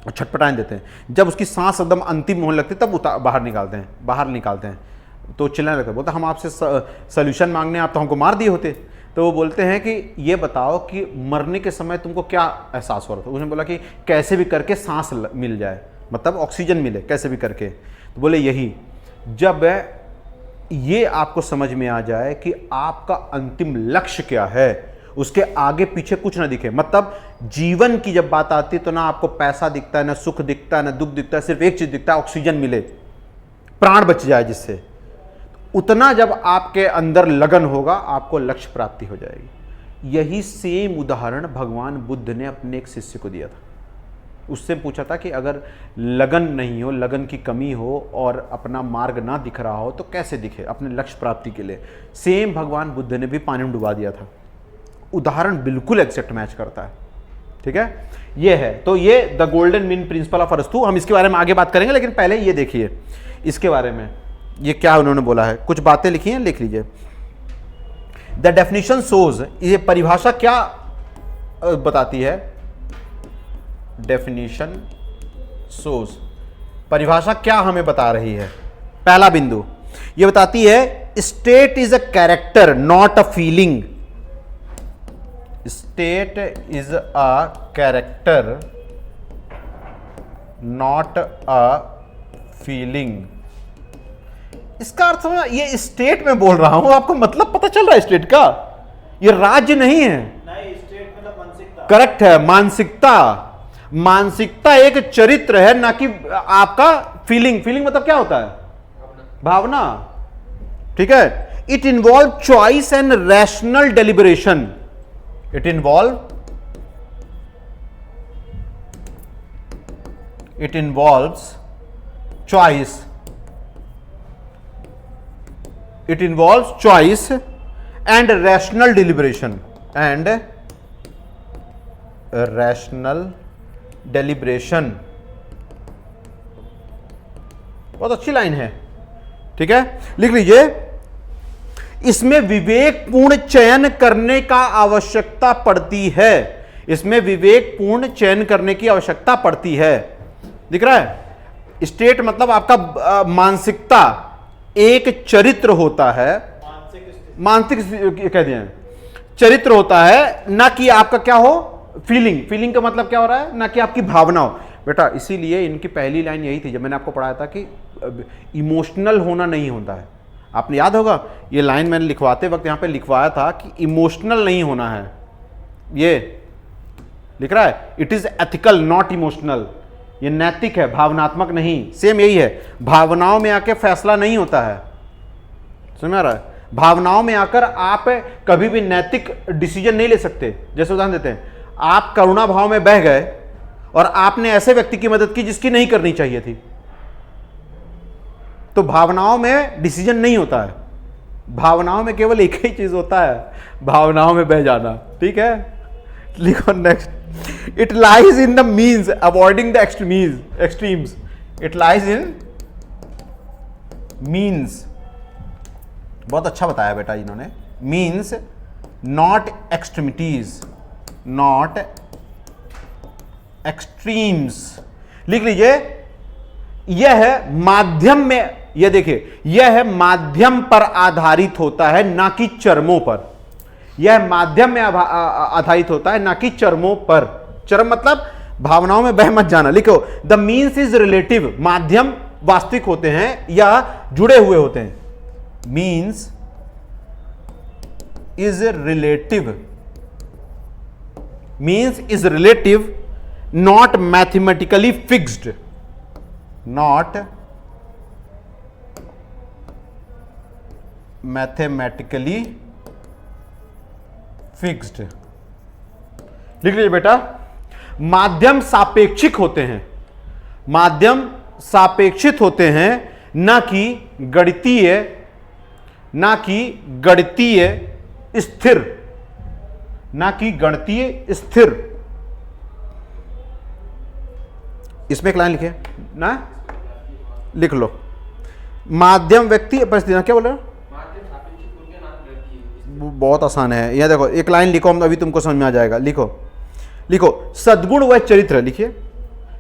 और छटपटाने देते हैं। जब उसकी सांस एकदम अंतिम होने लगती है तब बाहर निकालते हैं। तो चिल्लाने लगते हैं, बोलते हम आपसे सोल्यूशन मांगने, आप तो हमको मार दिए होते। तो वो बोलते हैं कि ये बताओ कि मरने के समय तुमको क्या एहसास हो रहा था? उसने बोला कि कैसे भी करके सांस मिल जाए, मतलब ऑक्सीजन मिले कैसे भी करके। तो बोले यही, जब ये आपको समझ में आ जाए कि आपका अंतिम लक्ष्य क्या है, उसके आगे पीछे कुछ ना दिखे, मतलब जीवन की जब बात आती है तो ना आपको पैसा दिखता है, ना सुख दिखता है, ना दुख दिखता है, सिर्फ एक चीज दिखता है, ऑक्सीजन मिले, प्राण बच जाए जिससे। उतना जब आपके अंदर लगन होगा आपको लक्ष्य प्राप्ति हो जाएगी। यही सेम उदाहरण भगवान बुद्ध ने अपने एक शिष्य को दिया था। उससे पूछा था कि अगर लगन नहीं हो, लगन की कमी हो और अपना मार्ग ना दिख रहा हो तो कैसे दिखे अपने लक्ष्य प्राप्ति के लिए। सेम भगवान बुद्ध ने भी पानी में डुबा दिया था। उदाहरण बिल्कुल एग्जैक्ट मैच करता है। ठीक है, ये है। तो ये the golden mean principle of अरस्तु, हम इसके बारे में आगे बात करेंगे, लेकिन पहले ये देखिए इसके बारे में ये क्या उन्होंने बोला है। कुछ बातें लिखी हैं, लिख लीजिए। द डेफिनेशन शोज, ये परिभाषा क्या बताती है? डेफिनेशन शोज, परिभाषा क्या हमें बता रही है? पहला बिंदु ये बताती है state is a character not a feeling. State is a character not a feeling. इसका अर्थ है ये स्टेट में बोल रहा हूं, आपको मतलब पता चल रहा है स्टेट का? ये राज्य नहीं है। नहीं, स्टेट मतलब मानसिकता। करेक्ट है, मानसिकता। मानसिकता एक चरित्र है, ना कि आपका फीलिंग। फीलिंग मतलब क्या होता है? भावना। ठीक है। It involve choice and rational deliberation. It involves choice. It involves choice and rational deliberation बहुत अच्छी लाइन है। ठीक है, लिख लीजिए। इसमें विवेकपूर्ण चयन करने का आवश्यकता पड़ती है। इसमें विवेकपूर्ण चयन करने की आवश्यकता पड़ती है। दिख रहा है? स्टेट मतलब आपका मानसिकता एक चरित्र होता है। मानसिक कह दिया, चरित्र होता है, ना कि आपका क्या हो, फीलिंग। फीलिंग का मतलब क्या हो रहा है? ना कि आपकी भावना हो। बेटा इसीलिए इनकी पहली लाइन यही थी जब मैंने आपको पढ़ाया था कि इमोशनल होना नहीं होता है। आपने याद होगा ये लाइन मैंने लिखवाते वक्त यहां पे लिखवाया था कि इमोशनल नहीं होना है। ये लिख रहा है it is ethical not emotional. ये नैतिक है, भावनात्मक नहीं। सेम यही है, भावनाओं में आके फैसला नहीं होता है। समझ में आ रहा है? भावनाओं में आकर आप कभी भी नैतिक डिसीजन नहीं ले सकते। जैसे उदाहरण देते हैं, आप करुणा भाव में बह गए और आपने ऐसे व्यक्ति की मदद की जिसकी नहीं करनी चाहिए थी, तो भावनाओं में डिसीजन नहीं होता है। भावनाओं में केवल एक ही चीज होता है, भावनाओं में बह जाना। ठीक है, लिखो next. It lies in the means avoiding the extremes. It lies in means. बहुत अच्छा बताया बेटा इन्होंने। Means not extremities, not extremes. लिख लीजिए। यह है माध्यम में, यह देखिए, यह है माध्यम पर आधारित होता है, ना कि चरमों पर। यह माध्यम में आधारित होता है, ना कि चरमों पर। चरम मतलब भावनाओं में बह मत जाना। लिखो द मीन्स इज रिलेटिव। माध्यम वास्तविक होते हैं या जुड़े हुए होते हैं। Means is relative. Means is relative, not mathematically fixed. Not mathematically fixed. लिख लीजिए बेटा। माध्यम सापेक्षिक होते हैं। माध्यम सापेक्षित होते हैं, ना कि गणितीय, ना कि गणितीय स्थिर, ना कि गणितीय स्थिर। इसमें एक लाइन लिखे ना, लिख लो। माध्यम व्यक्ति परिस्थिति, क्या बोल रहे हो? बहुत आसान है। यह देखो एक लाइन लिखो, हम अभी तुमको समझ में आ जाएगा। लिखो लिखो सद्गुण वह चरित्र। लिखिए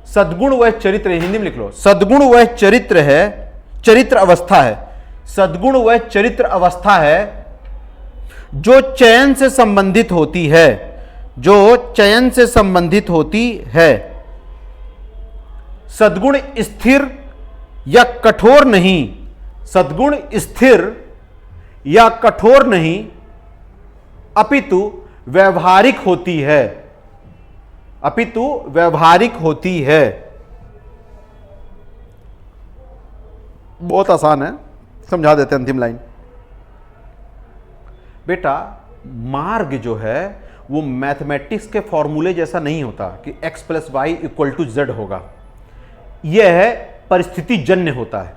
सद्गुण वह चरित्र, हिंदी में लिख लो। सद्गुण वह चरित्र है, चरित्र अवस्था है। सद्गुण वह चरित्र अवस्था है जो चयन से संबंधित होती है, जो चयन से संबंधित होती है। सद्गुण स्थिर या कठोर नहीं। सद्गुण स्थिर या कठोर नहीं, अपितु व्यवहारिक होती है। अपितु व्यवहारिक होती है। बहुत आसान है, समझा देते हैं अंतिम लाइन। बेटा मार्ग जो है वो मैथमेटिक्स के फॉर्मूले जैसा नहीं होता कि x + y = z होगा। यह परिस्थिति जन्य होता है,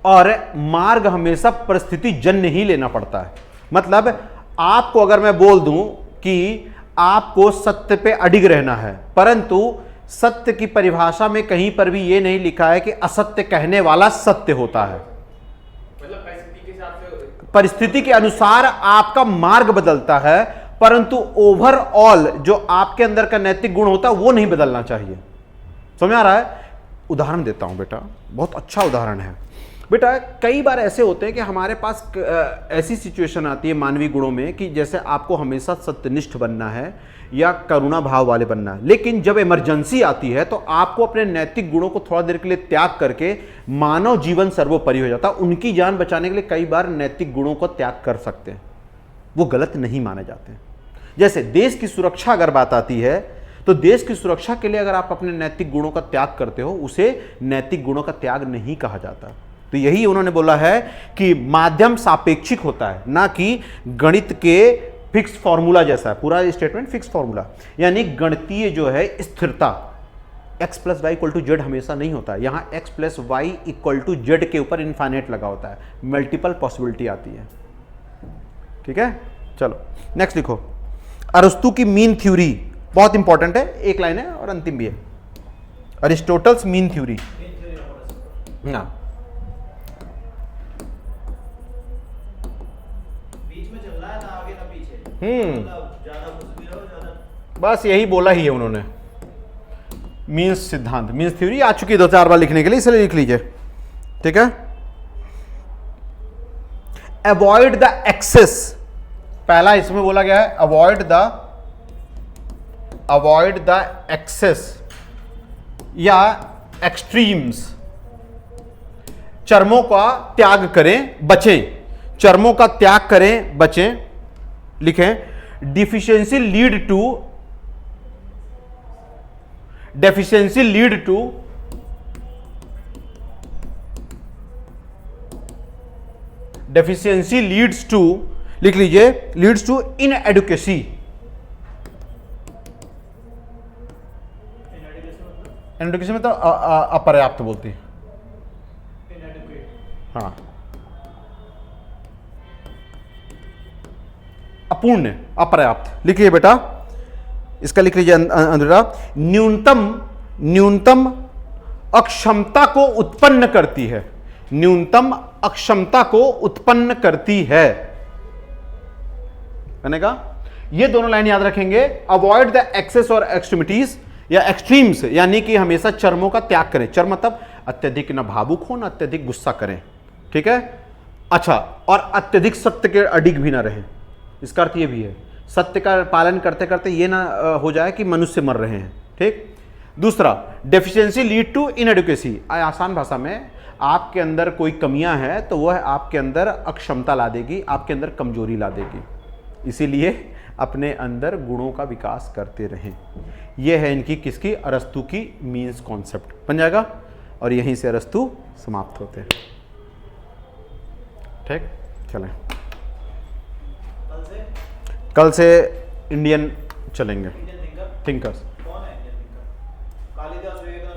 और मार्ग हमेशा परिस्थिति जन्य ही लेना पड़ता है। मतलब आपको अगर मैं बोल दूं कि आपको सत्य पे अडिग रहना है, परंतु सत्य की परिभाषा में कहीं पर भी यह नहीं लिखा है कि असत्य कहने वाला सत्य होता है। मतलब परिस्थिति के हिसाब से, परिस्थिति के अनुसार आपका मार्ग बदलता है, परंतु ओवरऑल जो आपके अंदर का नैतिक गुण होता है वो नहीं बदलना चाहिए। समझ में आ रहा है? उदाहरण देता हूं बेटा, बहुत अच्छा उदाहरण है बेटा। कई बार ऐसे होते हैं कि हमारे पास ऐसी सिचुएशन आती है मानवीय गुणों में कि जैसे आपको हमेशा सत्यनिष्ठ बनना है या करुणा भाव वाले बनना है, लेकिन जब इमरजेंसी आती है तो आपको अपने नैतिक गुणों को थोड़ा देर के लिए त्याग करके मानव जीवन सर्वोपरि हो जाता है। उनकी जान बचाने के लिए कई बार नैतिक गुणों को त्याग कर सकते हैं, वो गलत नहीं माने जाते। जैसे देश की सुरक्षा अगर बात आती है तो देश की सुरक्षा के लिए अगर आप अपने नैतिक गुणों का त्याग करते हो, उसे नैतिक गुणों का त्याग नहीं कहा जाता। तो यही उन्होंने बोला है कि माध्यम सापेक्षिक होता है, ना कि गणित के फिक्स फॉर्मूला जैसा है। पूरा स्टेटमेंट फिक्स फॉर्मूला, यानी गणितीय जो है स्थिरता, x plus y equal to z हमेशा नहीं होता है। यहां x plus y equal to z के ऊपर इनफाइनाइट लगा होता है, मल्टीपल पॉसिबिलिटी आती है। ठीक है, चलो नेक्स्ट लिखो। अरस्तु की मीन थ्योरी बहुत इंपॉर्टेंट है, एक लाइन है और अंतिम भी है। अरिस्टोटल्स मीन थ्योरी, हाँ बीच में चल रहा है ना, आगे ना पीछे। मतलब ज्यादा कुछ भी हो, ज्यादा बस यही बोला ही है उन्होंने। मीन्स सिद्धांत, मीन्स थ्योरी आ चुकी है 2-4 बार लिखने के लिए, इसलिए लिख लीजिए। ठीक है, अवॉइड द एक्सेस, पहला इसमें बोला गया है अवॉइड द एक्सेस या एक्सट्रीम्स। चरमों का त्याग करें, बचें, चरमों का त्याग करें, बचें। लिखें deficiency lead to deficiency leads to, लिख लीजिए, लीड्स टू इनएडुकेसी। इनएडुकेसी में तो अपर्याप्त बोलती है, हाँ, अपूर्ण, अपर्याप्त। लिखिए बेटा, इसका लिख लीजिए अंदर, न्यूनतम अक्षमता को उत्पन्न करती है, न्यूनतम अक्षमता को उत्पन्न करती है। मैंने कहा ये दोनों लाइन याद रखेंगे। अवॉइड द एक्सेस और एक्सट्रीमिटीज या एक्सट्रीम्स, यानी कि हमेशा चरमों का त्याग करें। चरम मतलब अत्यधिक न भावुक हो, न अत्यधिक गुस्सा करें। ठीक है, अच्छा, और अत्यधिक सत्य के अडिग भी ना रहें। इसका अर्थ ये भी है सत्य का पालन करते करते ये ना हो जाए कि मनुष्य मर रहे हैं। ठीक, दूसरा डेफिशिएंसी लीड टू इनएडुकेसी। आसान भाषा में आपके अंदर कोई कमियां हैं तो वह आपके अंदर अक्षमता ला देगी, आपके अंदर कमजोरी ला देगी। इसीलिए अपने अंदर गुणों का विकास करते रहें। यह है इनकी किसकी, अरस्तु की मीन्स कॉन्सेप्ट बन जाएगा। और यहीं से अरस्तु समाप्त होते हैं। ठीक, चलें, कल से इंडियन चलेंगे इंडियन थिंकर थिंकर्स। कौन है? Indian thinker Kalidas, Vivekananda.